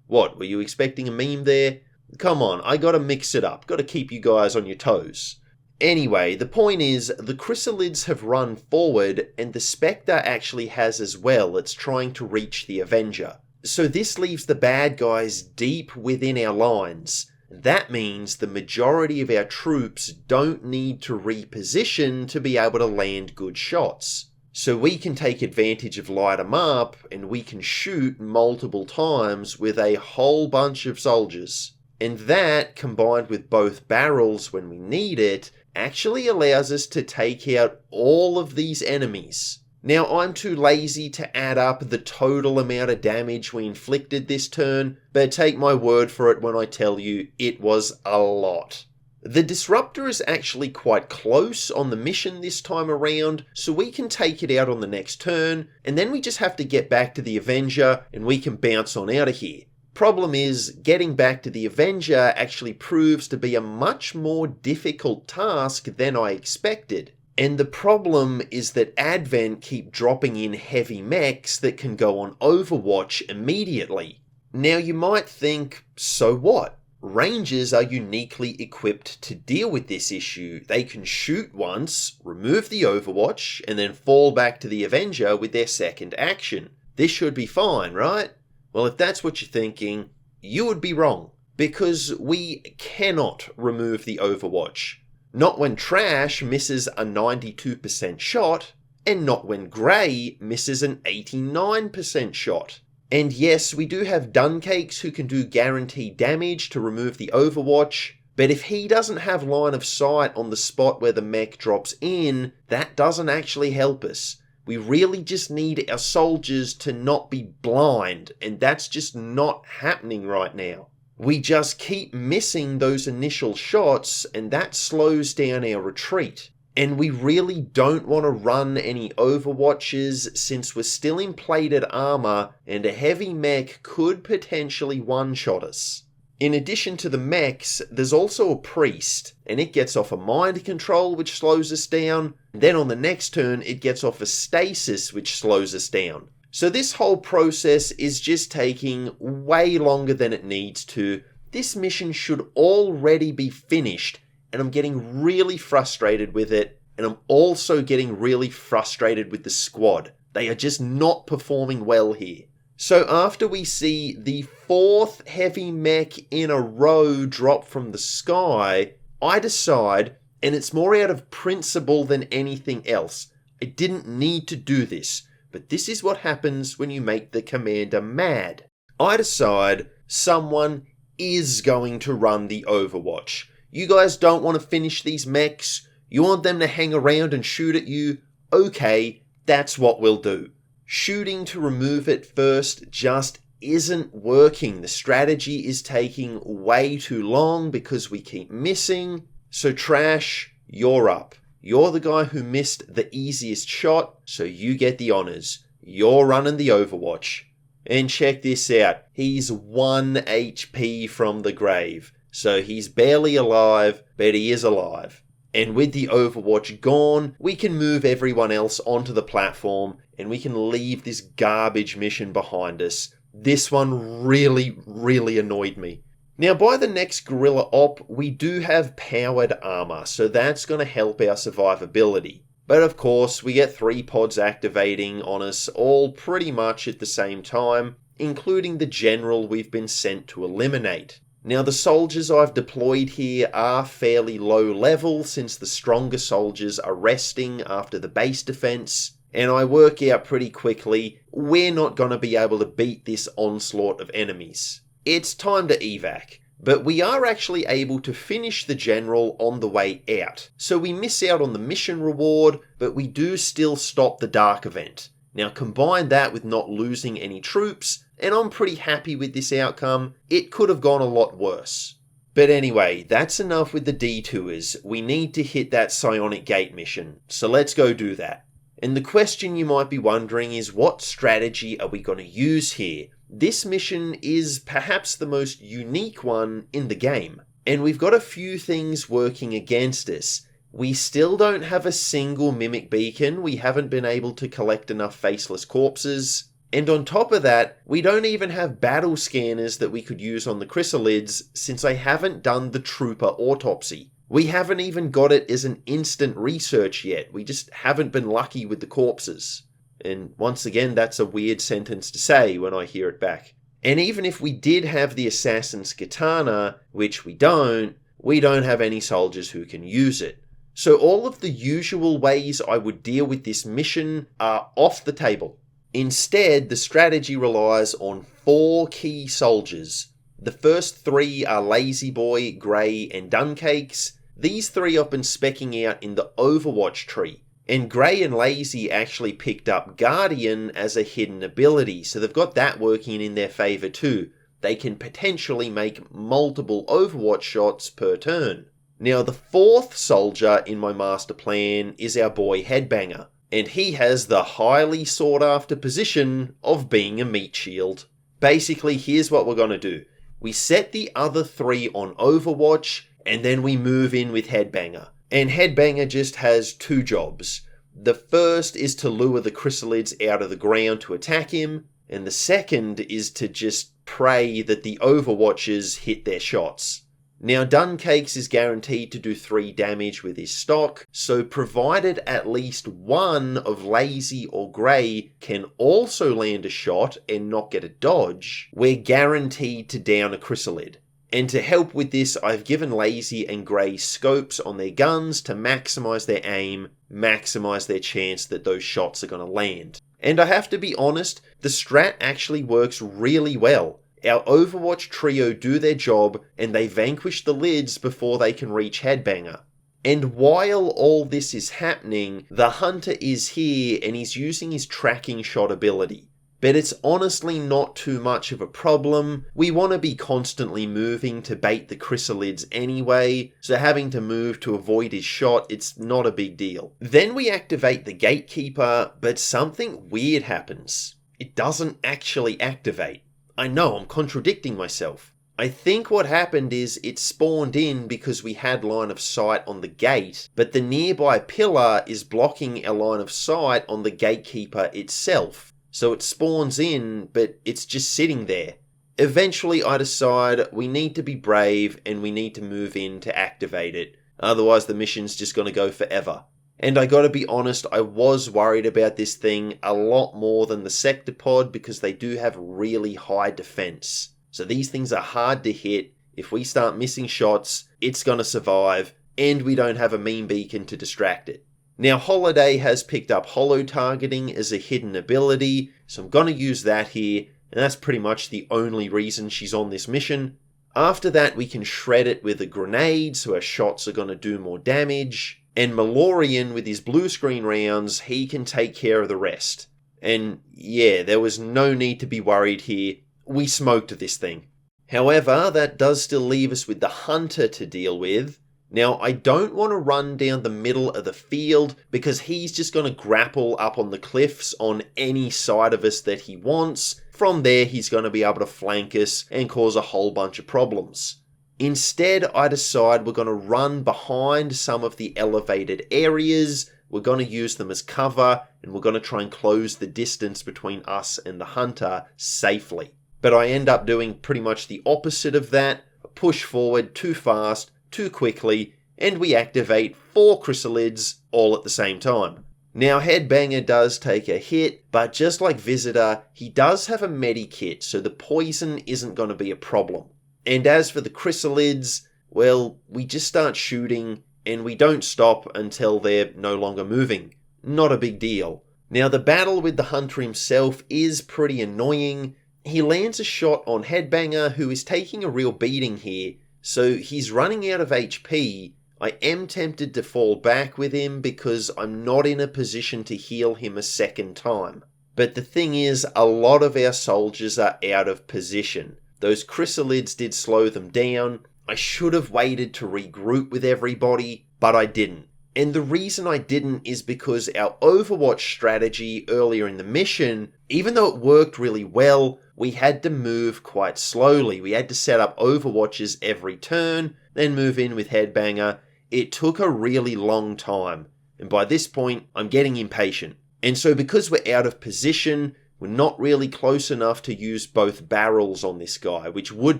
What, were you expecting a meme there? Come on, I gotta mix it up, gotta keep you guys on your toes. Anyway, the point is, the chrysalids have run forward, and the Spectre actually has as well. It's trying to reach the Avenger. So this leaves the bad guys deep within our lines. That means the majority of our troops don't need to reposition to be able to land good shots. So we can take advantage of light 'em up, and we can shoot multiple times with a whole bunch of soldiers. And that, combined with both barrels when we need it, actually allows us to take out all of these enemies. Now, I'm too lazy to add up the total amount of damage we inflicted this turn, but take my word for it when I tell you it was a lot. The Disruptor is actually quite close on the mission this time around, so we can take it out on the next turn, and then we just have to get back to the Avenger and we can bounce on out of here. Problem is, getting back to the Avenger actually proves to be a much more difficult task than I expected. And the problem is that Advent keep dropping in heavy mechs that can go on Overwatch immediately. Now you might think, so what? Rangers are uniquely equipped to deal with this issue. They can shoot once, remove the Overwatch, and then fall back to the Avenger with their second action. This should be fine, right? Well, if that's what you're thinking, you would be wrong. Because we cannot remove the Overwatch. Not when Trash misses a 92% shot, and not when Grey misses an 89% shot. And yes, we do have Duncakes who can do guaranteed damage to remove the Overwatch, but if he doesn't have line of sight on the spot where the mech drops in, that doesn't actually help us. We really just need our soldiers to not be blind, and that's just not happening right now. We just keep missing those initial shots, and that slows down our retreat. And we really don't want to run any Overwatches since we're still in plated armor and a heavy mech could potentially one-shot us. In addition to the mechs, there's also a priest, and it gets off a mind control which slows us down, and then on the next turn it gets off a stasis which slows us down. So this whole process is just taking way longer than it needs to. This mission should already be finished, and I'm getting really frustrated with it, and I'm also getting really frustrated with the squad. They are just not performing well here. So after we see the 4th heavy mech in a row drop from the sky, I decide, and it's more out of principle than anything else, I didn't need to do this, but this is what happens when you make the commander mad. I decide someone is going to run the Overwatch. You guys don't want to finish these mechs, you want them to hang around and shoot at you, okay, that's what we'll do. Shooting to remove it first just isn't working. The strategy is taking way too long because we keep missing. So Trash, you're up. You're the guy who missed the easiest shot, so you get the honors. You're running the Overwatch. And check this out. He's 1 HP from the grave. So he's barely alive, but he is alive. And with the Overwatch gone, we can move everyone else onto the platform and we can leave this garbage mission behind us. This one really annoyed me. Now by the next Guerrilla Op, we do have powered armor, so that's going to help our survivability. But of course, we get 3 pods activating on us all pretty much at the same time, including the general we've been sent to eliminate. Now the soldiers I've deployed here are fairly low level since the stronger soldiers are resting after the base defense, and I work out pretty quickly we're not going to be able to beat this onslaught of enemies. It's time to evac, but we are actually able to finish the general on the way out. So we miss out on the mission reward, but we do still stop the dark event. Now combine that with not losing any troops, and I'm pretty happy with this outcome. It could have gone a lot worse. But anyway, that's enough with the detours. We need to hit that Psionic Gate mission, so let's go do that. And the question you might be wondering is, what strategy are we going to use here? This mission is perhaps the most unique one in the game, and we've got a few things working against us. We still don't have a single Mimic Beacon, we haven't been able to collect enough faceless corpses, and on top of that, we don't even have battle scanners that we could use on the chrysalids since I haven't done the trooper autopsy. We haven't even got it as an instant research yet, we just haven't been lucky with the corpses. And once again, that's a weird sentence to say when I hear it back. And even if we did have the Assassin's Katana, which we don't have any soldiers who can use it. So all of the usual ways I would deal with this mission are off the table. Instead, the strategy relies on 4 key soldiers. The first 3 are Lazy Boy, Grey, and Duncakes. These 3 I've been speccing out in the Overwatch tree. And Grey and Lazy actually picked up Guardian as a hidden ability, so they've got that working in their favour too. They can potentially make multiple Overwatch shots per turn. Now the 4th soldier in my master plan is our boy Headbanger, and he has the highly sought after position of being a meat shield. Basically, here's what we're going to do. We set the other 3 on Overwatch, and then we move in with Headbanger. And Headbanger just has 2 jobs. The first is to lure the chrysalids out of the ground to attack him, and the second is to just pray that the Overwatchers hit their shots. Now Duncakes is guaranteed to do 3 damage with his stock, so provided at least one of Lazy or Grey can also land a shot and not get a dodge, we're guaranteed to down a chrysalid. And to help with this, I've given Lazy and Grey scopes on their guns to maximise their aim, maximise their chance that those shots are going to land. And I have to be honest, the strat actually works really well. Our Overwatch trio do their job, and they vanquish the lids before they can reach Headbanger. And while all this is happening, the Hunter is here and he's using his tracking shot ability. But it's honestly not too much of a problem. We want to be constantly moving to bait the chrysalids anyway, so having to move to avoid his shot, it's not a big deal. Then we activate the Gatekeeper, but something weird happens. It doesn't actually activate. I know, I'm contradicting myself. I think what happened is it spawned in because we had line of sight on the gate, but the nearby pillar is blocking our line of sight on the Gatekeeper itself. So it spawns in, but it's just sitting there. Eventually I decide we need to be brave and we need to move in to activate it. Otherwise the mission's just going to go forever. And I gotta be honest, I was worried about this thing a lot more than the sector pod because they do have really high defense. So these things are hard to hit. If we start missing shots, it's gonna survive, and we don't have a mean beacon to distract it. Now Holiday has picked up holo targeting as a hidden ability, so I'm gonna use that here, and that's pretty much the only reason she's on this mission. After that we can shred it with a grenade, so our shots are gonna do more damage. And Malorian, with his blue screen rounds, he can take care of the rest. And yeah, there was no need to be worried here. We smoked this thing. However, that does still leave us with the Hunter to deal with. Now, I don't want to run down the middle of the field because he's just going to grapple up on the cliffs on any side of us that he wants. From there, he's going to be able to flank us and cause a whole bunch of problems. Instead, I decide we're going to run behind some of the elevated areas, we're going to use them as cover, and we're going to try and close the distance between us and the Hunter safely. But I end up doing pretty much the opposite of that, push forward too fast, too quickly, and we activate 4 chrysalids all at the same time. Now Headbanger does take a hit, but just like Visitor, he does have a medikit, so the poison isn't going to be a problem. And as for the chrysalids, well, we just start shooting and we don't stop until they're no longer moving. Not a big deal. Now the battle with the Hunter himself is pretty annoying. He lands a shot on Headbanger, who is taking a real beating here, so he's running out of HP. I am tempted to fall back with him because I'm not in a position to heal him a second time. But the thing is, a lot of our soldiers are out of position. Those chrysalids did slow them down. I should have waited to regroup with everybody, but I didn't. And the reason I didn't is because our Overwatch strategy earlier in the mission, even though it worked really well, we had to move quite slowly. We had to set up Overwatches every turn, then move in with Headbanger. It took a really long time. And by this point, I'm getting impatient. And so because we're out of position, we're not really close enough to use both barrels on this guy, which would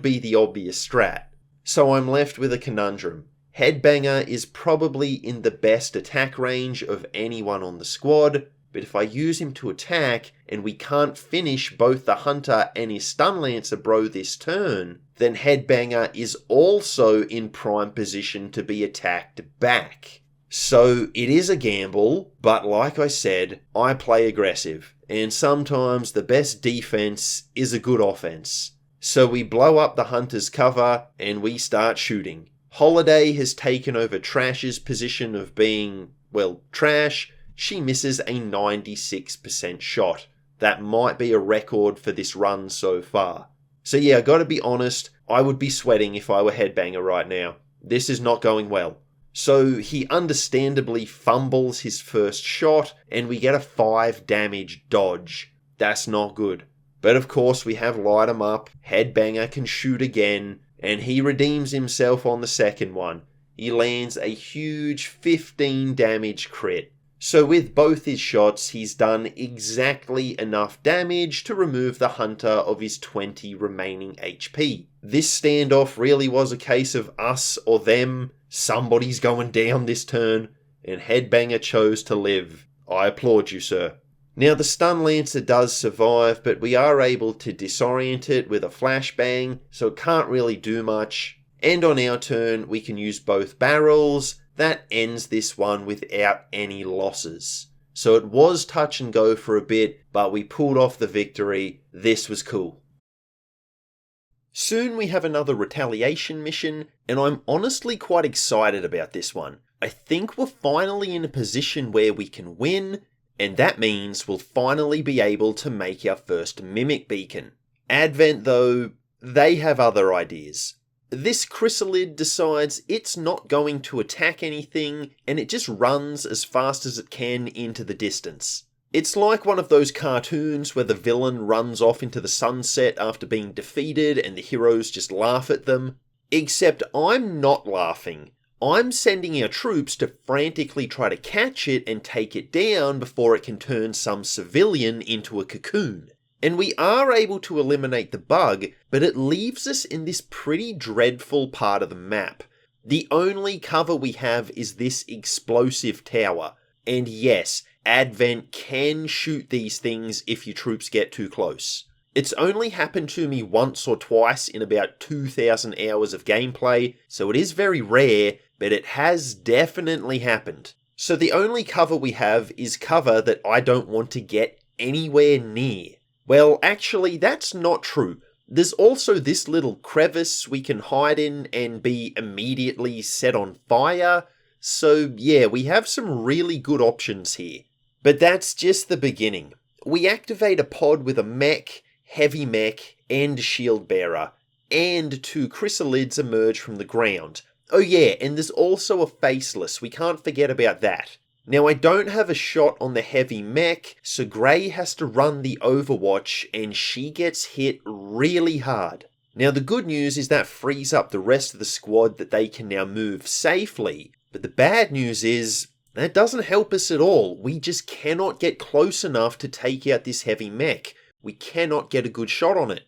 be the obvious strat. So I'm left with a conundrum. Headbanger is probably in the best attack range of anyone on the squad, but if I use him to attack and we can't finish both the Hunter and his Stun Lancer bro this turn, then Headbanger is also in prime position to be attacked back. So it is a gamble, but like I said, I play aggressive, and sometimes the best defense is a good offense. So we blow up the hunter's cover and we start shooting. Holiday has taken over Trash's position of being, well, Trash. She misses a 96% shot. That might be a record for this run so far. So yeah, I gotta be honest, I would be sweating if I were Headbanger right now. This is not going well. So he understandably fumbles his first shot, and we get a 5 damage dodge. That's not good. But of course we have Light 'em Up, Headbanger can shoot again, and he redeems himself on the second one. He lands a huge 15 damage crit. So with both his shots, he's done exactly enough damage to remove the hunter of his 20 remaining HP. This standoff really was a case of us or them. Somebody's going down this turn, and Headbanger chose to live. I applaud you, sir. Now the Stun Lancer does survive, but we are able to disorient it with a flashbang, so it can't really do much. And on our turn, we can use both barrels. That ends this one without any losses. So it was touch and go for a bit, but we pulled off the victory. This was cool. Soon we have another Retaliation mission, and I'm honestly quite excited about this one. I think we're finally in a position where we can win, and that means we'll finally be able to make our first Mimic Beacon. Advent, though, they have other ideas. This chrysalid decides it's not going to attack anything, and it just runs as fast as it can into the distance. It's like one of those cartoons where the villain runs off into the sunset after being defeated and the heroes just laugh at them. Except I'm not laughing. I'm sending our troops to frantically try to catch it and take it down before it can turn some civilian into a cocoon. And we are able to eliminate the bug, but it leaves us in this pretty dreadful part of the map. The only cover we have is this explosive tower. And yes, Advent can shoot these things if your troops get too close. It's only happened to me once or twice in about 2,000 hours of gameplay, so it is very rare, but it has definitely happened. So the only cover we have is cover that I don't want to get anywhere near. Well, actually, that's not true. There's also this little crevice we can hide in and be immediately set on fire. So yeah, we have some really good options here. But that's just the beginning. We activate a pod with a mech, heavy mech, and shield bearer. And 2 chrysalids emerge from the ground. Oh yeah, and there's also a faceless, we can't forget about that. Now I don't have a shot on the heavy mech, so Grey has to run the Overwatch and she gets hit really hard. Now the good news is that frees up the rest of the squad that they can now move safely, but the bad news is that doesn't help us at all. We just cannot get close enough to take out this heavy mech. We cannot get a good shot on it.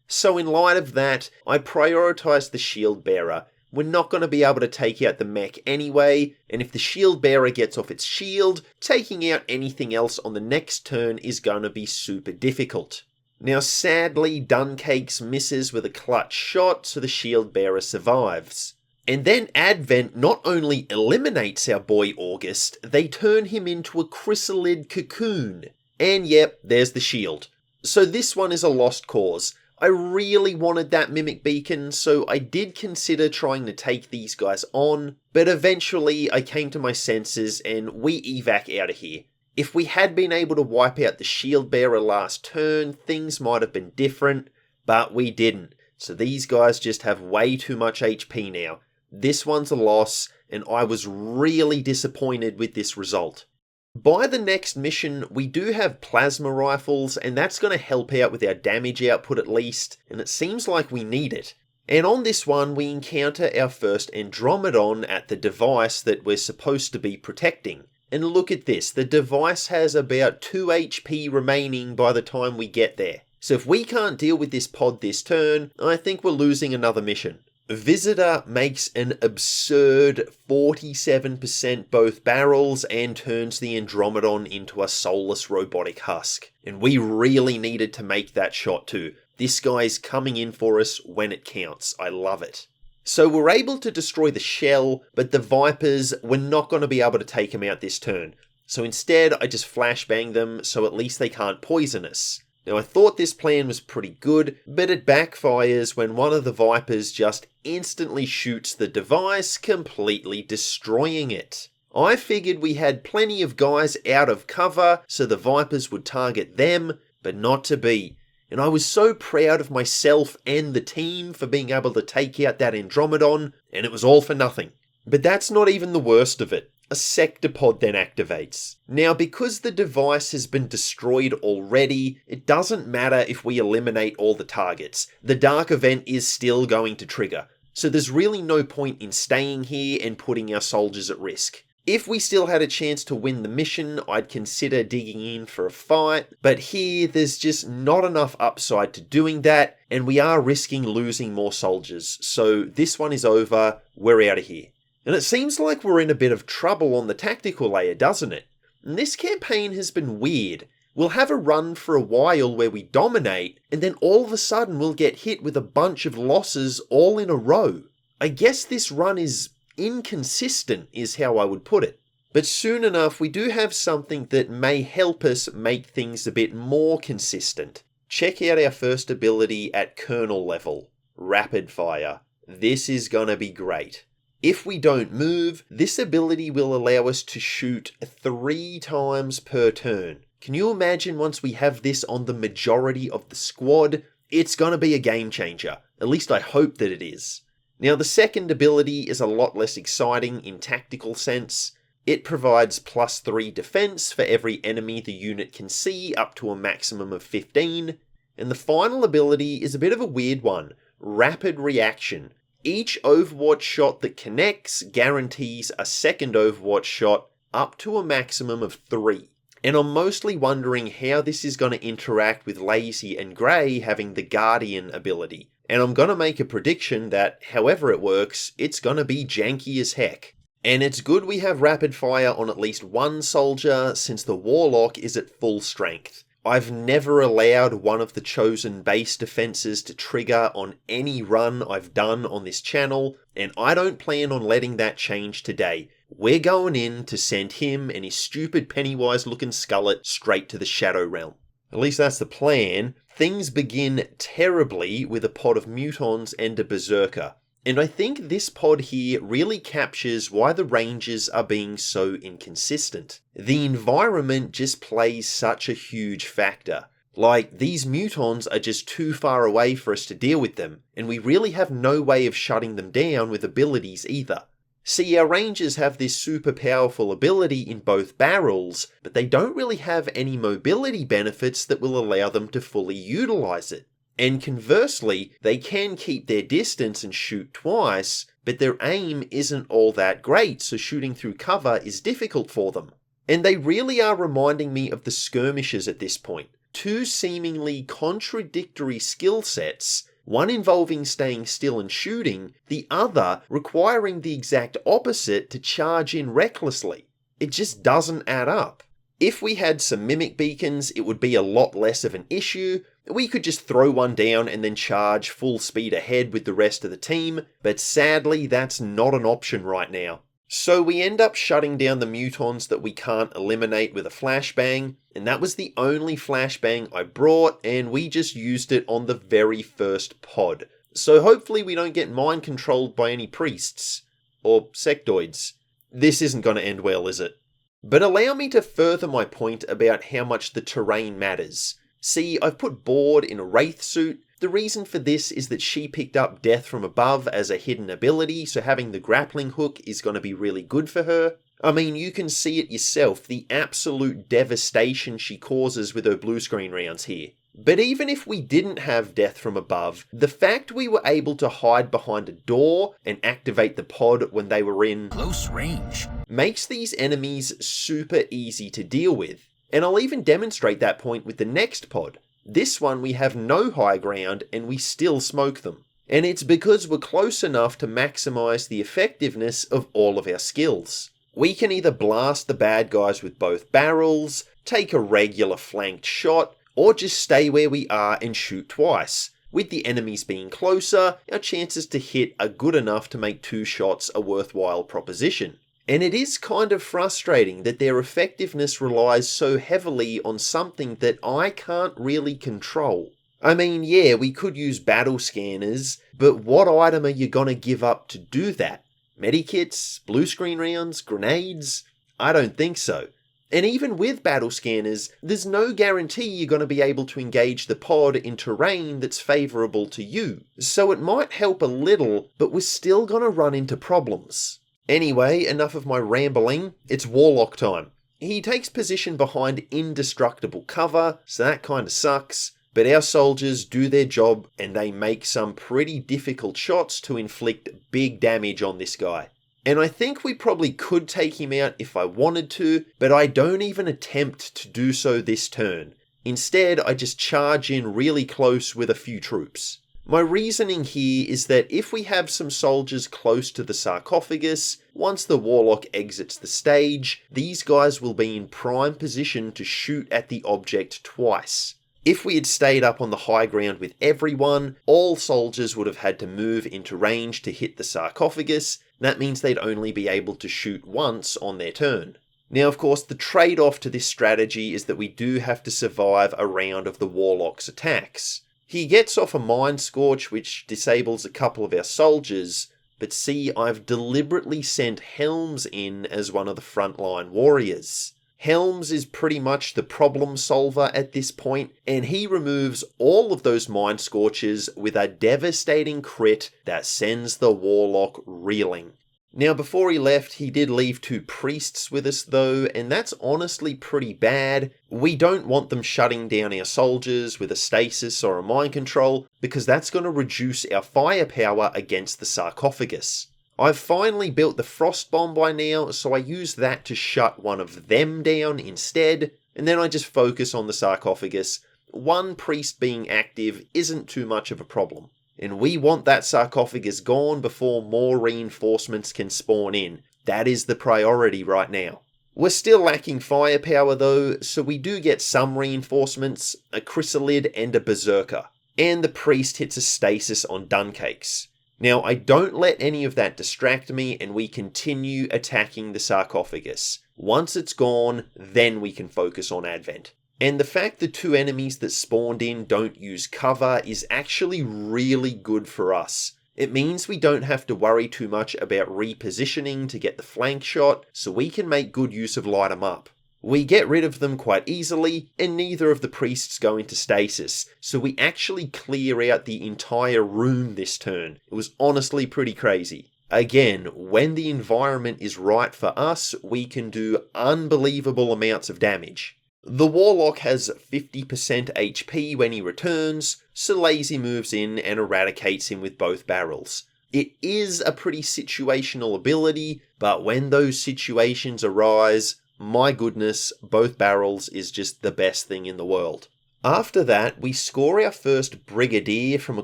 So in light of that, I prioritise the shield bearer. We're not going to be able to take out the mech anyway, and if the shield bearer gets off its shield, taking out anything else on the next turn is going to be super difficult. Now sadly, Duncakes misses with a clutch shot, so the shield bearer survives. And then Advent not only eliminates our boy August, they turn him into a chrysalid cocoon. And yep, there's the shield. So this one is a lost cause. I really wanted that Mimic Beacon, so I did consider trying to take these guys on, but eventually I came to my senses and we evac out of here. If we had been able to wipe out the shield bearer last turn, things might have been different, but we didn't. So these guys just have way too much HP now. This one's a loss, and I was really disappointed with this result. By the next mission, we do have plasma rifles, and that's going to help out with our damage output at least, and it seems like we need it. And on this one, we encounter our first Andromedon at the device that we're supposed to be protecting. And look at this, the device has about 2 HP remaining by the time we get there. So if we can't deal with this pod this turn, I think we're losing another mission. Visitor makes an absurd 47% both barrels and turns the Andromedon into a soulless robotic husk. And we really needed to make that shot too. This guy's coming in for us when it counts. I love it. So we're able to destroy the shell, but the Vipers, we're not going to be able to take them out this turn. So instead, I just flashbang them, so at least they can't poison us. Now I thought this plan was pretty good, but it backfires when one of the Vipers just instantly shoots the device, completely destroying it. I figured we had plenty of guys out of cover, so the Vipers would target them, but not to be. And I was so proud of myself and the team for being able to take out that Andromedon, and it was all for nothing. But that's not even the worst of it. A sector pod then activates. Now, because the device has been destroyed already, it doesn't matter if we eliminate all the targets. The dark event is still going to trigger. So there's really no point in staying here and putting our soldiers at risk. If we still had a chance to win the mission, I'd consider digging in for a fight, but here there's just not enough upside to doing that, and we are risking losing more soldiers. So this one is over, we're out of here. And it seems like we're in a bit of trouble on the tactical layer, doesn't it? And this campaign has been weird. We'll have a run for a while where we dominate, and then all of a sudden we'll get hit with a bunch of losses all in a row. I guess this run is inconsistent, is how I would put it. But soon enough, we do have something that may help us make things a bit more consistent. Check out our first ability at kernel level, Rapid Fire. This is gonna be great. If we don't move, this ability will allow us to shoot 3 times per turn. Can you imagine once we have this on the majority of the squad? It's gonna be a game changer. At least I hope that it is. Now the second ability is a lot less exciting in tactical sense. It provides +3 defense for every enemy the unit can see up to a maximum of 15. And the final ability is a bit of a weird one, Rapid Reaction. Each Overwatch shot that connects guarantees a second Overwatch shot up to a maximum of 3. And I'm mostly wondering how this is going to interact with Lazy and Grey having the Guardian ability. And I'm going to make a prediction that, however it works, it's going to be janky as heck. And it's good we have rapid fire on at least one soldier since the Warlock is at full strength. I've never allowed one of the chosen base defenses to trigger on any run I've done on this channel, and I don't plan on letting that change today. We're going in to send him and his stupid Pennywise looking skullet straight to the Shadow Realm. At least that's the plan. Things begin terribly with a pod of Mutons and a Berserker. And I think this pod here really captures why the Rangers are being so inconsistent. The environment just plays such a huge factor. Like, these Mutons are just too far away for us to deal with them, and we really have no way of shutting them down with abilities either. See, our Rangers have this super powerful ability in both barrels, but they don't really have any mobility benefits that will allow them to fully utilize it. And conversely, they can keep their distance and shoot twice, but their aim isn't all that great, so shooting through cover is difficult for them. And they really are reminding me of the skirmishers at this point. Two seemingly contradictory skill sets, one involving staying still and shooting, the other requiring the exact opposite to charge in recklessly. It just doesn't add up. If we had some mimic beacons, it would be a lot less of an issue. We could just throw one down and then charge full speed ahead with the rest of the team, but sadly that's not an option right now. So we end up shutting down the Mutons that we can't eliminate with a flashbang, and that was the only flashbang I brought, and we just used it on the very first pod. So hopefully we don't get mind controlled by any priests. Or sectoids. This isn't going to end well, is it? But allow me to further my point about how much the terrain matters. See, I've put Board in a Wraith suit. The reason for this is that she picked up Death from Above as a hidden ability, so having the grappling hook is going to be really good for her. I mean, you can see it yourself, the absolute devastation she causes with her blue screen rounds here. But even if we didn't have Death from Above, the fact we were able to hide behind a door and activate the pod when they were in close range makes these enemies super easy to deal with. And I'll even demonstrate that point with the next pod. This one we have no high ground and we still smoke them. And it's because we're close enough to maximize the effectiveness of all of our skills. We can either blast the bad guys with both barrels, take a regular flanked shot, or just stay where we are and shoot twice. With the enemies being closer, our chances to hit are good enough to make 2 shots a worthwhile proposition. And it is kind of frustrating that their effectiveness relies so heavily on something that I can't really control. I mean, yeah, we could use battle scanners, but what item are you gonna give up to do that? Medikits? Blue screen rounds? Grenades? I don't think so. And even with battle scanners, there's no guarantee you're going to be able to engage the pod in terrain that's favourable to you. So it might help a little, but we're still going to run into problems. Anyway, enough of my rambling, it's Warlock time. He takes position behind indestructible cover, so that kinda sucks, but our soldiers do their job and they make some pretty difficult shots to inflict big damage on this guy. And I think we probably could take him out if I wanted to, but I don't even attempt to do so this turn. Instead, I just charge in really close with a few troops. My reasoning here is that if we have some soldiers close to the sarcophagus, once the Warlock exits the stage, these guys will be in prime position to shoot at the object twice. If we had stayed up on the high ground with everyone, all soldiers would have had to move into range to hit the sarcophagus. That means they'd only be able to shoot once on their turn. Now, of course, the trade-off to this strategy is that we do have to survive a round of the Warlock's attacks. He gets off a Mind Scorch, which disables a couple of our soldiers, but see, I've deliberately sent Helms in as one of the frontline warriors. Helms is pretty much the problem solver at this point, and he removes all of those Mind Scorches with a devastating crit that sends the Warlock reeling. Now, before he left, he did leave 2 priests with us though, and that's honestly pretty bad. We don't want them shutting down our soldiers with a stasis or a mind control, because that's going to reduce our firepower against the sarcophagus. I've finally built the frost bomb by now, so I use that to shut one of them down instead, and then I just focus on the sarcophagus. 1 priest being active isn't too much of a problem. And we want that sarcophagus gone before more reinforcements can spawn in. That is the priority right now. We're still lacking firepower though, so we do get some reinforcements, a chrysalid and a berserker. And the priest hits a stasis on Duncakes. Now, I don't let any of that distract me, and we continue attacking the sarcophagus. Once it's gone, then we can focus on Advent. And the fact the 2 enemies that spawned in don't use cover is actually really good for us. It means we don't have to worry too much about repositioning to get the flank shot, so we can make good use of light 'em up. We get rid of them quite easily, and neither of the priests go into stasis, so we actually clear out the entire room this turn. It was honestly pretty crazy. Again, when the environment is right for us, we can do unbelievable amounts of damage. The Warlock has 50% HP when he returns, so Lazy moves in and eradicates him with both barrels. It is a pretty situational ability, but when those situations arise, my goodness, both barrels is just the best thing in the world. After that, we score our first Brigadier from a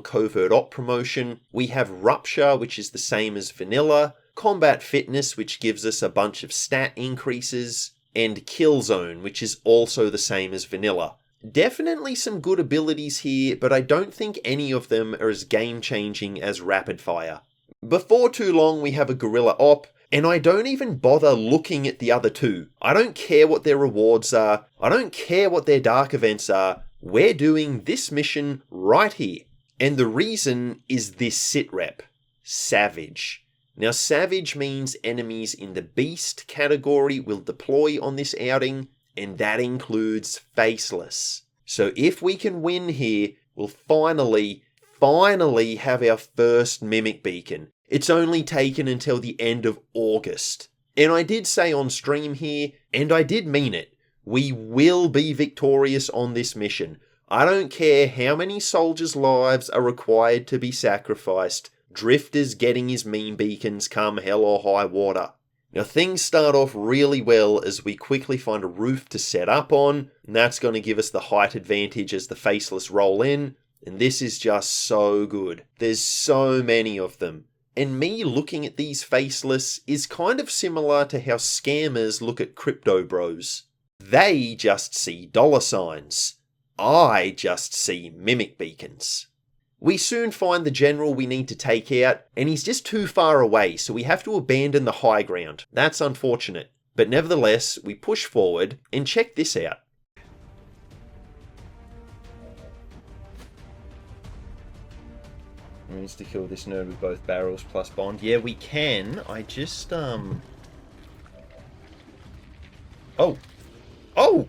Covert Op promotion. We have Rupture, which is the same as Vanilla, Combat Fitness, which gives us a bunch of stat increases, and Killzone, which is also the same as Vanilla. Definitely some good abilities here, but I don't think any of them are as game-changing as Rapid Fire. Before too long, we have a Guerrilla Op, and I don't even bother looking at the other 2. I don't care what their rewards are, I don't care what their dark events are, we're doing this mission right here. And the reason is this sitrep, Savage. Now, Savage means enemies in the Beast category will deploy on this outing, and that includes Faceless. So if we can win here, we'll finally have our first Mimic Beacon. It's only taken until the end of August. And I did say on stream here, and I did mean it, we will be victorious on this mission. I don't care how many soldiers' lives are required to be sacrificed. Drifter's getting his meme beacons come hell or high water. Now, things start off really well as we quickly find a roof to set up on, and that's going to give us the height advantage as the Faceless roll in, and this is just so good. There's so many of them. And me looking at these Faceless is kind of similar to how scammers look at crypto bros. They just see dollar signs. I just see mimic beacons. We soon find the general we need to take out, and he's just too far away, so we have to abandon the high ground. That's unfortunate. But nevertheless, we push forward, and check this out. Means to kill this nerd with both barrels plus bond. Yeah, we can. I just, Oh! Oh!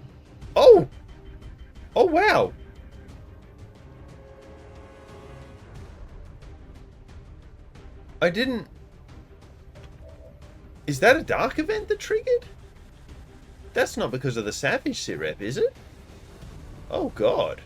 Oh! Oh, wow! I didn't... Is that a dark event that triggered? That's not because of the Savage Sirep, is it? Oh, God.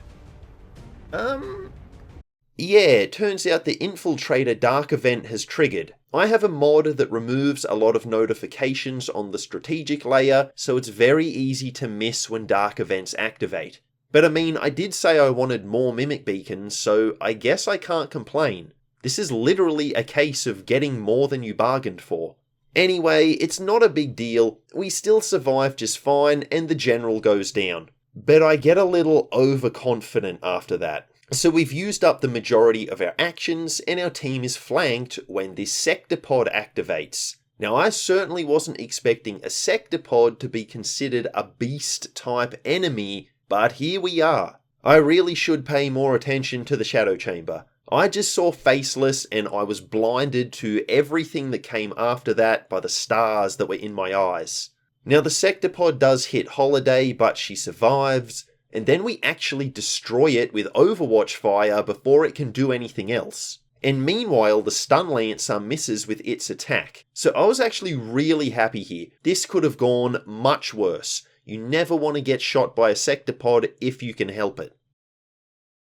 Yeah, it turns out the Infiltrator Dark event has triggered. I have a mod that removes a lot of notifications on the strategic layer, so it's very easy to miss when dark events activate. But I mean, I did say I wanted more Mimic Beacons, so I guess I can't complain. This is literally a case of getting more than you bargained for. Anyway, it's not a big deal, we still survive just fine and the general goes down. But I get a little overconfident after that. So we've used up the majority of our actions and our team is flanked when this sector pod activates. Now I certainly wasn't expecting a sector pod to be considered a beast type enemy, but here we are. I really should pay more attention to the Shadow Chamber. I just saw Faceless and I was blinded to everything that came after that by the stars that were in my eyes. Now the sector pod does hit Holiday, but she survives, and then we actually destroy it with Overwatch fire before it can do anything else. And meanwhile, the Stun Lancer misses with its attack. So I was actually really happy here. This could have gone much worse. You never want to get shot by a sector pod if you can help it.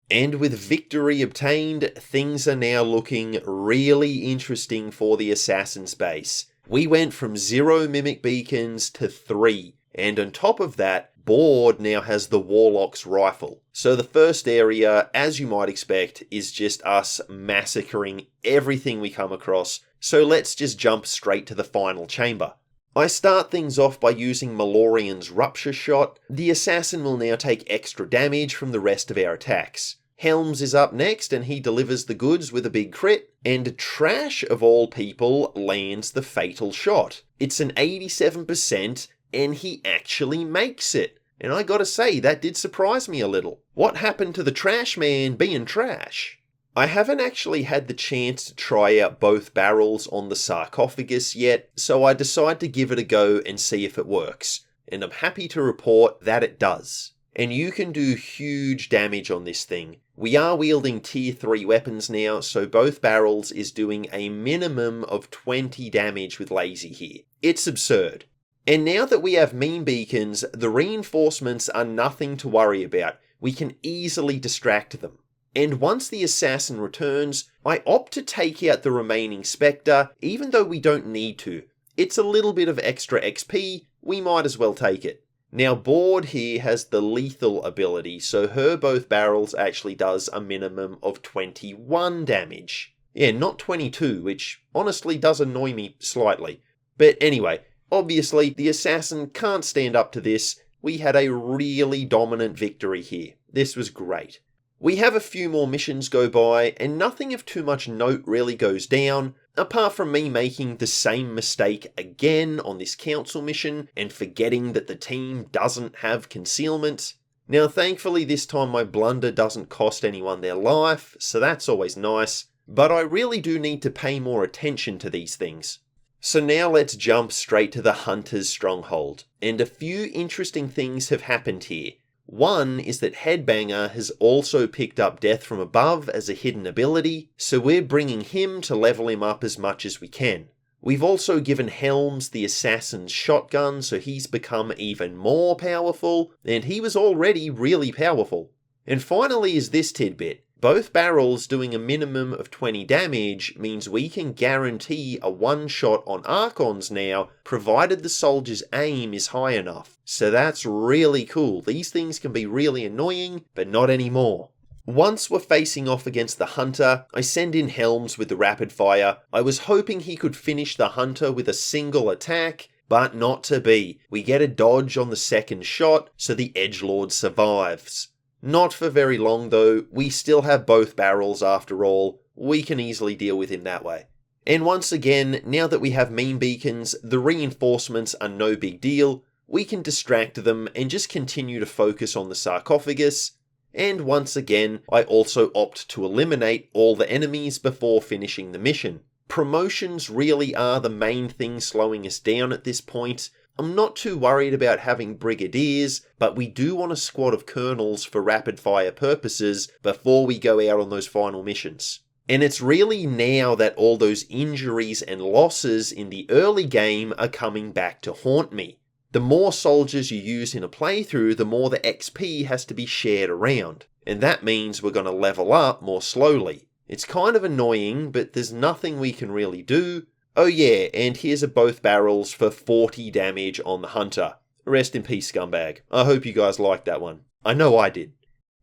And with victory obtained, things are now looking really interesting for the Assassin's base. We went from 0 Mimic Beacons to 3, and on top of that, Board now has the Warlock's rifle. So the first area, as you might expect, is just us massacring everything we come across, so let's just jump straight to the final chamber. I start things off by using Malorian's Rupture Shot. The Assassin will now take extra damage from the rest of our attacks. Helms is up next and he delivers the goods with a big crit, and Trash of all people lands the fatal shot. It's an 87% and he actually makes it. And I gotta say, that did surprise me a little. What happened to the Trash man being trash? I haven't actually had the chance to try out both barrels on the sarcophagus yet, so I decide to give it a go and see if it works. And I'm happy to report that it does. And you can do huge damage on this thing. We are wielding tier 3 weapons now, so both barrels is doing a minimum of 20 damage with lazy here. It's absurd. And now that we have meme beacons, the reinforcements are nothing to worry about. We can easily distract them. And once the Assassin returns, I opt to take out the remaining Spectre, even though we don't need to. It's a little bit of extra XP, we might as well take it. Now Board here has the lethal ability, so her both barrels actually does a minimum of 21 damage. Yeah, not 22, which honestly does annoy me slightly. But anyway, obviously the Assassin can't stand up to this. We had a really dominant victory here. This was great. We have a few more missions go by, and nothing of too much note really goes down, apart from me making the same mistake again on this council mission, and forgetting that the team doesn't have concealment. Now thankfully this time my blunder doesn't cost anyone their life, so that's always nice, but I really do need to pay more attention to these things. So now let's jump straight to the Hunter's Stronghold, and a few interesting things have happened here. One is that Headbanger has also picked up Death from Above as a hidden ability, so we're bringing him to level him up as much as we can. We've also given Helms the Assassin's Shotgun, so he's become even more powerful, and he was already really powerful. And finally is this tidbit. Both barrels doing a minimum of 20 damage means we can guarantee a one-shot on Archons now, provided the soldier's aim is high enough. So that's really cool. These things can be really annoying, but not anymore. Once we're facing off against the Hunter, I send in Helms with the rapid fire. I was hoping he could finish the Hunter with a single attack, but not to be. We get a dodge on the second shot, so the Edgelord survives. Not for very long though, we still have both barrels after all, we can easily deal with him that way. And once again, now that we have meme beacons, the reinforcements are no big deal, we can distract them and just continue to focus on the sarcophagus, and once again, I also opt to eliminate all the enemies before finishing the mission. Promotions really are the main thing slowing us down at this point. I'm not too worried about having brigadiers, but we do want a squad of colonels for rapid fire purposes before we go out on those final missions. And it's really now that all those injuries and losses in the early game are coming back to haunt me. The more soldiers you use in a playthrough, the more the XP has to be shared around. And that means we're going to level up more slowly. It's kind of annoying, but there's nothing we can really do. Oh yeah, and here's a both barrels for 40 damage on the Hunter. Rest in peace, scumbag. I hope you guys liked that one. I know I did.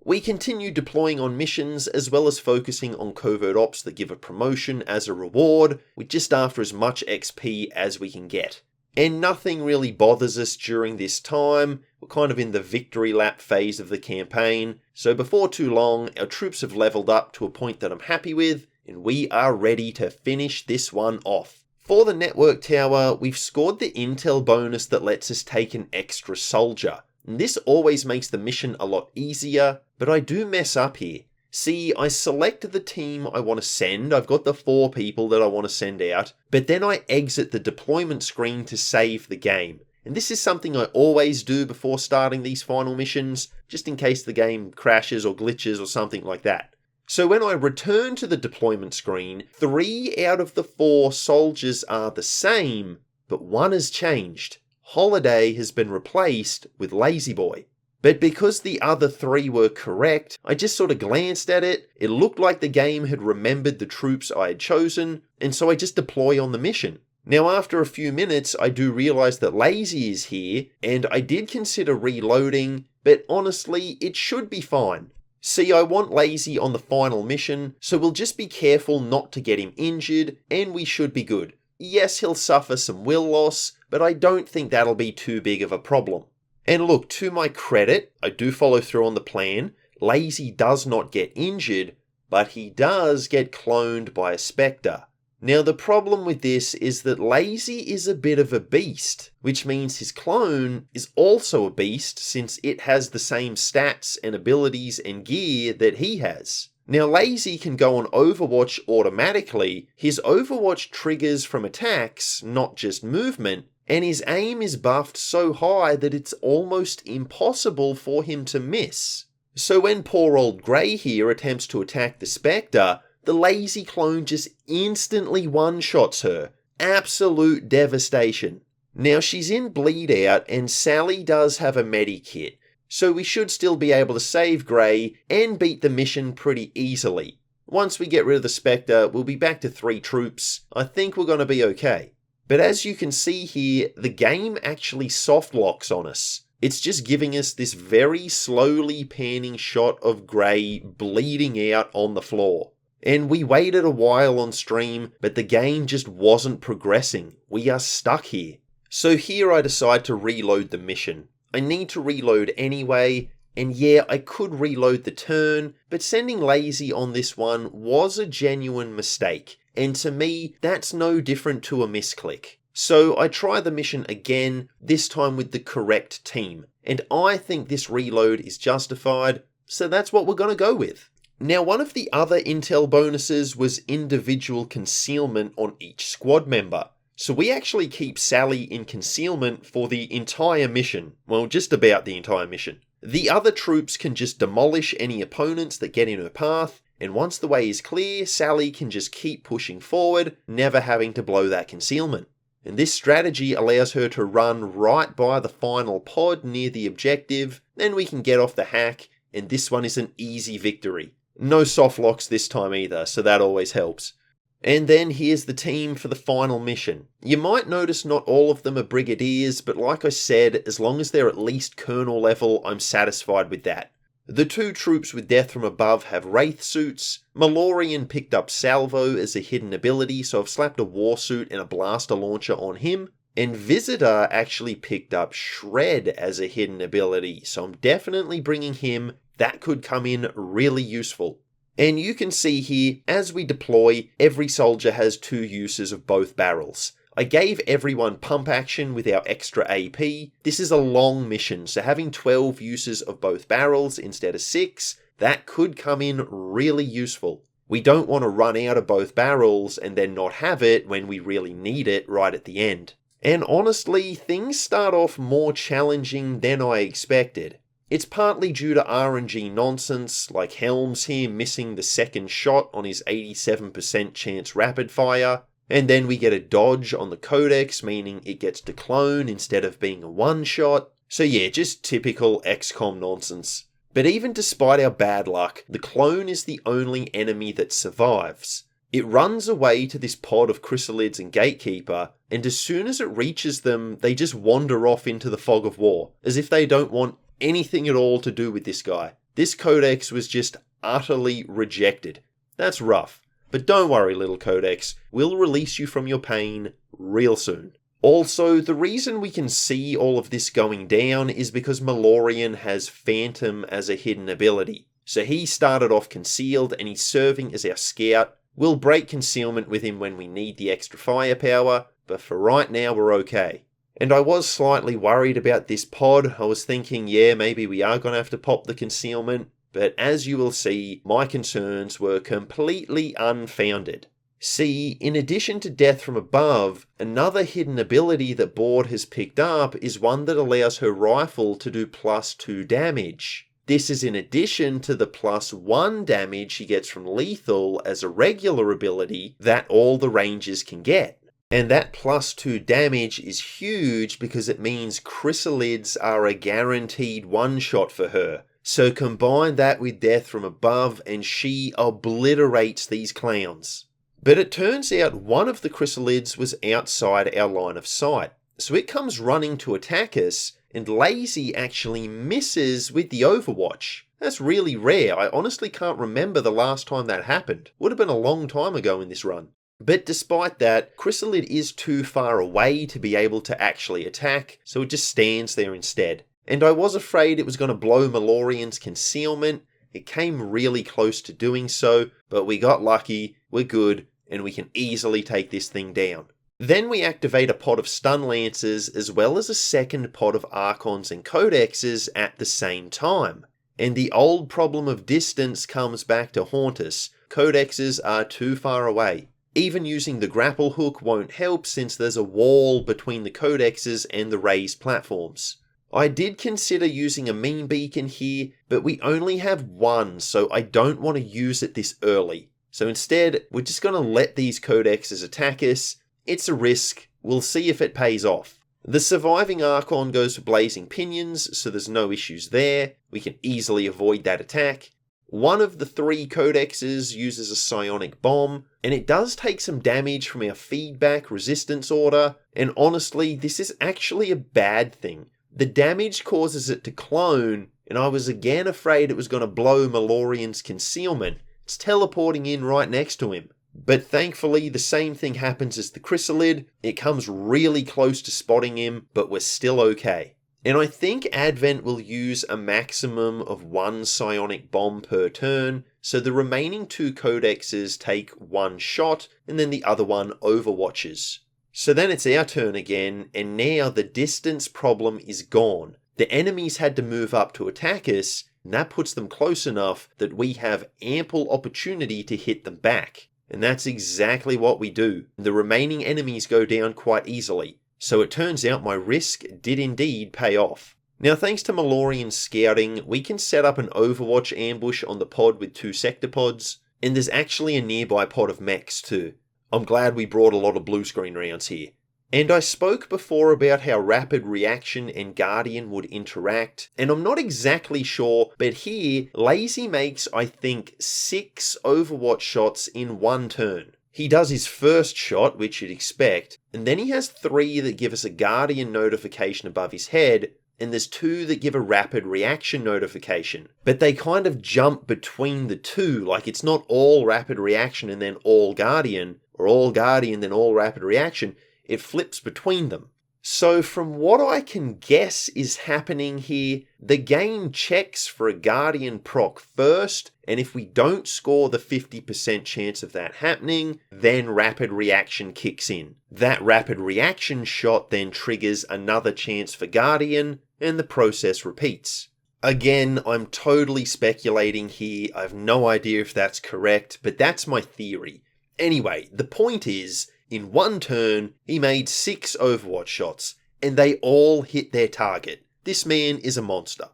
We continue deploying on missions as well as focusing on covert ops that give a promotion as a reward. We're just after as much XP as we can get. And nothing really bothers us during this time. We're kind of in the victory lap phase of the campaign. So before too long, our troops have leveled up to a point that I'm happy with, and we are ready to finish this one off. For the network tower, we've scored the intel bonus that lets us take an extra soldier. And this always makes the mission a lot easier, but I do mess up here. See, I select the team I want to send, I've got the 4 people that I want to send out, but then I exit the deployment screen to save the game. And this is something I always do before starting these final missions, just in case the game crashes or glitches or something like that. So when I return to the deployment screen, 3 out of the 4 soldiers are the same, but 1 has changed. Holiday has been replaced with Lazy Boy. But because the other 3 were correct, I just sort of glanced at it, it looked like the game had remembered the troops I had chosen, and so I just deploy on the mission. Now after a few minutes, I do realise that Lazy is here, and I did consider reloading, but honestly, it should be fine. See, I want Lazy on the final mission, so we'll just be careful not to get him injured, and we should be good. Yes, he'll suffer some will loss, but I don't think that'll be too big of a problem. And look, to my credit, I do follow through on the plan. Lazy does not get injured, but he does get cloned by a Spectre. Now the problem with this is that Lazy is a bit of a beast, which means his clone is also a beast since it has the same stats and abilities and gear that he has. Now Lazy can go on Overwatch automatically. His Overwatch triggers from attacks, not just movement, and his aim is buffed so high that it's almost impossible for him to miss. So when poor old Grey here attempts to attack the Spectre, the Lazy clone just instantly one-shots her. Absolute devastation. Now she's in bleed out and Sally does have a medikit, so we should still be able to save Grey and beat the mission pretty easily. Once we get rid of the Spectre, we'll be back to 3 troops. I think we're going to be okay. But as you can see here, the game actually soft locks on us. It's just giving us this very slowly panning shot of Grey bleeding out on the floor. And we waited a while on stream, but the game just wasn't progressing. We are stuck here. So here I decide to reload the mission. I need to reload anyway, and yeah, I could reload the turn, but sending Lazy on this one was a genuine mistake. And to me, that's no different to a misclick. So I try the mission again, this time with the correct team. And I think this reload is justified, so that's what we're going to go with. Now, one of the other intel bonuses was individual concealment on each squad member. So we actually keep Sally in concealment for the entire mission. Well, just about the entire mission. The other troops can just demolish any opponents that get in her path, and once the way is clear, Sally can just keep pushing forward, never having to blow that concealment. And this strategy allows her to run right by the final pod near the objective, then we can get off the hack, and this one is an easy victory. No soft locks this time either, so that always helps. And then here's the team for the final mission. You might notice not all of them are brigadiers, but like I said, as long as they're at least colonel level, I'm satisfied with that. The 2 troops with death from above have wraith suits. Malorian picked up salvo as a hidden ability, so I've slapped a war suit and a blaster launcher on him. And Visitor actually picked up shred as a hidden ability, so I'm definitely bringing him That could come in really useful. And you can see here, as we deploy, every soldier has 2 uses of both barrels. I gave everyone pump action with our extra AP. This is a long mission, so having 12 uses of both barrels instead of 6, that could come in really useful. We don't want to run out of both barrels and then not have it when we really need it right at the end. And honestly, things start off more challenging than I expected. It's partly due to RNG nonsense, like Helms here missing the second shot on his 87% chance rapid fire, and then we get a dodge on the codex, meaning it gets to clone instead of being a one-shot. So yeah, just typical XCOM nonsense. But even despite our bad luck, the clone is the only enemy that survives. It runs away to this pod of chrysalids and gatekeeper, and as soon as it reaches them, they just wander off into the fog of war, as if they don't want anything at all to do with this guy. This codex was just utterly rejected. That's rough. But don't worry, little codex, we'll release you from your pain real soon. Also, the reason we can see all of this going down is because Malorian has Phantom as a hidden ability. So he started off concealed and he's serving as our scout. We'll break concealment with him when we need the extra firepower, but for right now we're okay. And I was slightly worried about this pod. I was thinking, yeah, maybe we are going to have to pop the concealment. But as you will see, my concerns were completely unfounded. See, in addition to death from above, another hidden ability that Board has picked up is one that allows her rifle to do +2 damage. This is in addition to the +1 damage she gets from lethal as a regular ability that all the Rangers can get. And that +2 damage is huge because it means chrysalids are a guaranteed one-shot for her. So combine that with death from above and she obliterates these clowns. But it turns out one of the chrysalids was outside our line of sight. So it comes running to attack us, and Lazy actually misses with the Overwatch. That's really rare. I honestly can't remember the last time that happened. Would have been a long time ago in this run. But despite that, Chrysalid is too far away to be able to actually attack, so it just stands there instead. And I was afraid it was going to blow Malorian's concealment. It came really close to doing so, but we got lucky, we're good, and we can easily take this thing down. Then we activate a pod of stun lancers as well as a second pod of archons and codexes at the same time. And the old problem of distance comes back to haunt us. Codexes are too far away. Even using the grapple hook won't help since there's a wall between the codexes and the raised platforms. I did consider using a meme beacon here, but we only have one, so I don't want to use it this early. So instead, we're just going to let these codexes attack us. It's a risk, we'll see if it pays off. The surviving Archon goes for Blazing Pinions, so there's no issues there. We can easily avoid that attack. One of the 3 codexes uses a Psionic bomb, and it does take some damage from our feedback resistance order, and honestly, this is actually a bad thing. The damage causes it to clone, and I was again afraid it was going to blow Malorian's concealment. It's teleporting in right next to him. But thankfully, the same thing happens as the Chrysalid. It comes really close to spotting him, but we're still okay. And I think Advent will use a maximum of 1 psionic bomb per turn, so the remaining 2 codexes take 1 shot, and then the other one overwatches. So then it's our turn again, and now the distance problem is gone. The enemies had to move up to attack us, and that puts them close enough that we have ample opportunity to hit them back. And that's exactly what we do. The remaining enemies go down quite easily. So it turns out my risk did indeed pay off. Now thanks to Malorian's scouting, we can set up an Overwatch ambush on the pod with 2 sector pods, and there's actually a nearby pod of mechs too. I'm glad we brought a lot of blue screen rounds here. And I spoke before about how Rapid Reaction and Guardian would interact, and I'm not exactly sure, but here, Lazy makes, I think, 6 Overwatch shots in 1 turn. He does his first shot, which you'd expect, and then he has 3 that give us a Guardian notification above his head, and there's 2 that give a Rapid Reaction notification. But they kind of jump between the 2, like it's not all Rapid Reaction and then all Guardian, or all Guardian then all Rapid Reaction. It flips between them. So from what I can guess is happening here, the game checks for a Guardian proc first, and if we don't score the 50% chance of that happening, then Rapid Reaction kicks in. That Rapid Reaction shot then triggers another chance for Guardian, and the process repeats. Again, I'm totally speculating here, I have no idea if that's correct, but that's my theory. Anyway, the point is, in one turn, he made 6 Overwatch shots, and they all hit their target. This man is a monster.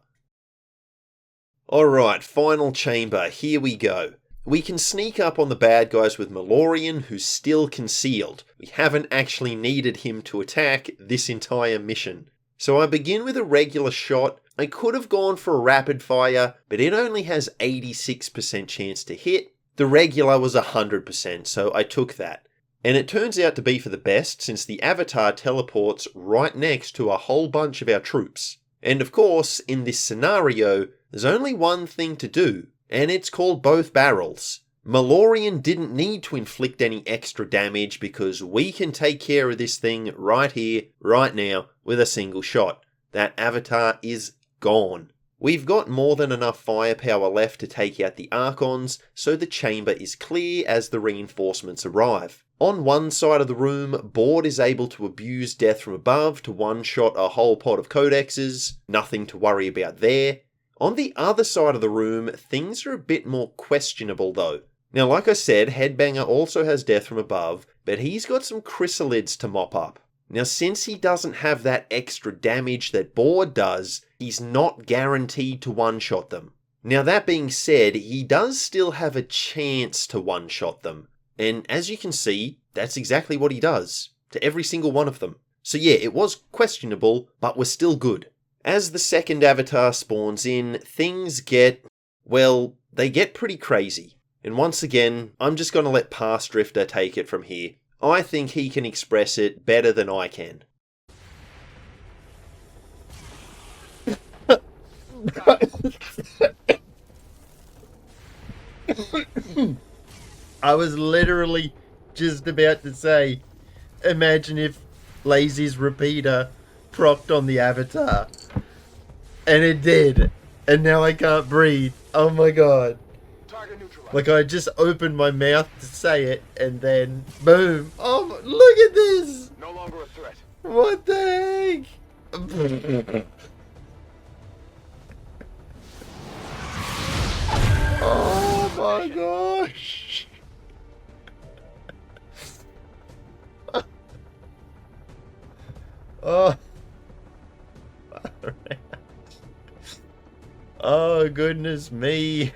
Alright, final chamber, here we go. We can sneak up on the bad guys with Malorian, who's still concealed. We haven't actually needed him to attack this entire mission. So I begin with a regular shot. I could have gone for a rapid fire, but it only has 86% chance to hit. The regular was 100%, so I took that. And it turns out to be for the best, since the avatar teleports right next to a whole bunch of our troops. And of course, in this scenario, there's only one thing to do, and it's called both barrels. Malorian didn't need to inflict any extra damage because we can take care of this thing right here, right now, with a single shot. That avatar is gone. We've got more than enough firepower left to take out the Archons, so the chamber is clear as the reinforcements arrive. On one side of the room, Board is able to abuse death from above to one-shot a whole pot of codexes, nothing to worry about there. On the other side of the room, things are a bit more questionable though. Now, like I said, Headbanger also has death from above, but he's got some chrysalids to mop up. Now, since he doesn't have that extra damage that Board does, he's not guaranteed to one-shot them. Now, that being said, he does still have a chance to one-shot them. And as you can see, that's exactly what he does, to every single one of them. So yeah, it was questionable, but was still good. As the second avatar spawns in, things get, well, they get pretty crazy. And once again, I'm just going to let Past Drifter take it from here. I think he can express it better than I can. I was literally just about to say, imagine if Lazy's repeater procced on the avatar. And it did. And now I can't breathe. Oh my god. Like, I just opened my mouth to say it, and then, boom. Oh, look at this! No longer a threat. What the heck? Oh my gosh! Oh. Oh, goodness me.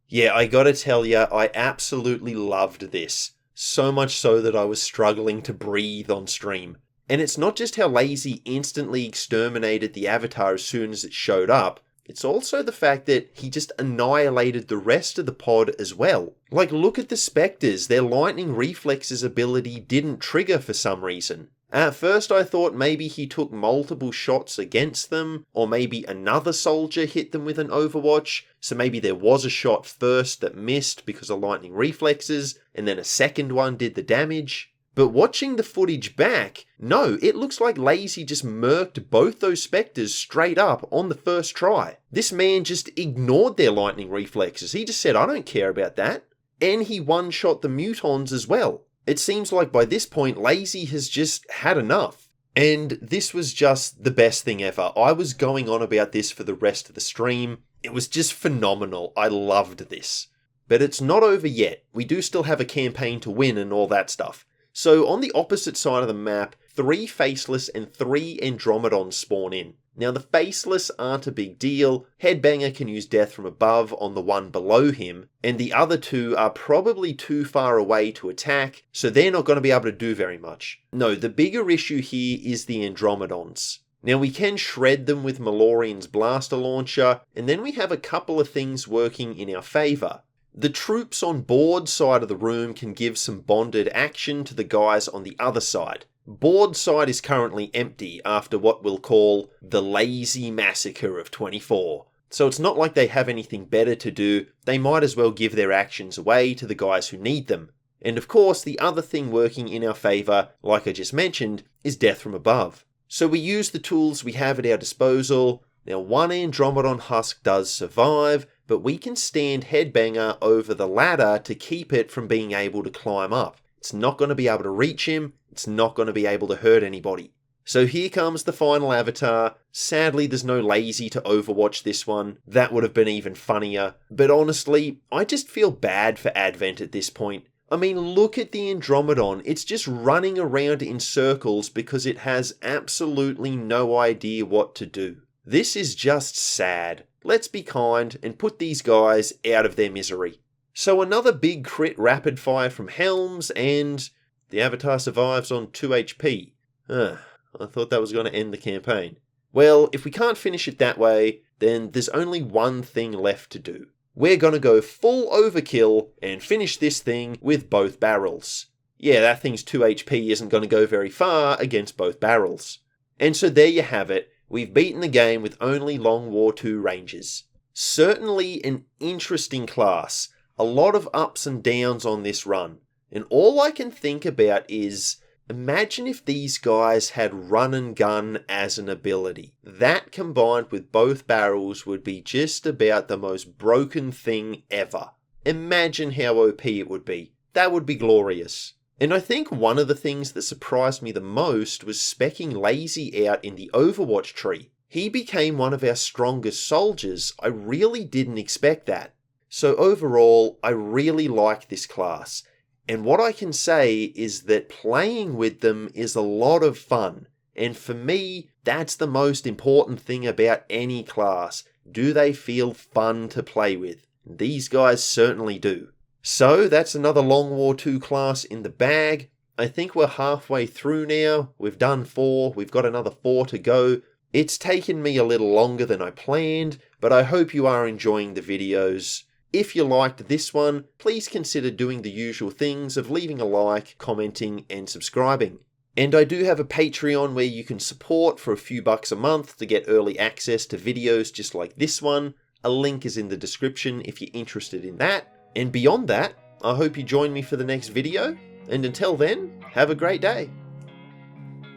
Yeah, I gotta tell ya, I absolutely loved this. So much so that I was struggling to breathe on stream. And it's not just how Lazy instantly exterminated the avatar as soon as it showed up, it's also the fact that he just annihilated the rest of the pod as well. Like, look at the Spectres, their lightning reflexes ability didn't trigger for some reason. At first I thought maybe he took multiple shots against them, or maybe another soldier hit them with an Overwatch, so maybe there was a shot first that missed because of lightning reflexes, and then a second one did the damage. But watching the footage back, no, it looks like Lazy just murked both those Spectres straight up on the first try. This man just ignored their lightning reflexes, he just said, I don't care about that. And he one-shot the Mutons as well. It seems like by this point, Lazy has just had enough. And this was just the best thing ever. I was going on about this for the rest of the stream. It was just phenomenal. I loved this. But it's not over yet. We do still have a campaign to win and all that stuff. So on the opposite side of the map, 3 Faceless and 3 Andromedons spawn in. Now the Faceless aren't a big deal, Headbanger can use death from above on the one below him, and the other 2 are probably too far away to attack, so they're not going to be able to do very much. No, the bigger issue here is the Andromedons. Now we can shred them with Malorian's blaster launcher, and then we have a couple of things working in our favour. The troops on Board's side of the room can give some bonded action to the guys on the other side. Board's side is currently empty after what we'll call the Lazy Massacre of 24. So it's not like they have anything better to do, they might as well give their actions away to the guys who need them. And of course, the other thing working in our favour, like I just mentioned, is death from above. So we use the tools we have at our disposal. Now, one Andromedon husk does survive, but we can stand Headbanger over the ladder to keep it from being able to climb up. It's not going to be able to reach him, it's not going to be able to hurt anybody. So here comes the final avatar. Sadly, there's no lazy to Overwatch this one. That would have been even funnier. But honestly, I just feel bad for Advent at this point. I mean, look at the Andromedon. It's just running around in circles because it has absolutely no idea what to do. This is just sad. Let's be kind and put these guys out of their misery. So another big crit rapid fire from Helms, and the avatar survives on 2 HP. I thought that was going to end the campaign. Well, if we can't finish it that way, then there's only one thing left to do. We're going to go full overkill and finish this thing with both barrels. Yeah, that thing's 2 HP isn't going to go very far against both barrels. And so there you have it. We've beaten the game with only WotC Rangers. Certainly an interesting class. A lot of ups and downs on this run. And all I can think about is, imagine if these guys had run and gun as an ability. That combined with both barrels would be just about the most broken thing ever. Imagine how OP it would be. That would be glorious. And I think one of the things that surprised me the most was speccing Lazy out in the Overwatch tree. He became one of our strongest soldiers. I really didn't expect that. So overall, I really like this class. And what I can say is that playing with them is a lot of fun. And for me, that's the most important thing about any class. Do they feel fun to play with? These guys certainly do. So that's another WotC class in the bag. I think we're halfway through now. We've done 4. We've got another 4 to go. It's taken me a little longer than I planned, but I hope you are enjoying the videos. If you liked this one, please consider doing the usual things of leaving a like, commenting, and subscribing. And I do have a Patreon where you can support for a few bucks a month to get early access to videos just like this one. A link is in the description if you're interested in that. And beyond that, I hope you join me for the next video. And until then, have a great day.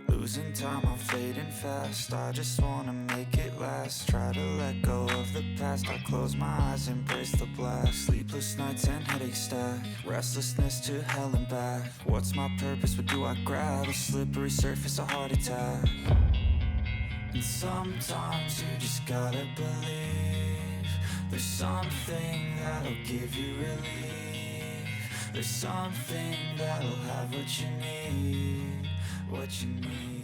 Losing time, I'm fading fast. I just wanna make it last. Try to let go of the past. I close my eyes, embrace the black. Sleepless nights and headaches stack. Restlessness to hell and back. What's my purpose? What do I grab? A slippery surface, a heart attack. And sometimes you just gotta believe. There's something that'll give you relief. There's something that'll have what you need. What you need.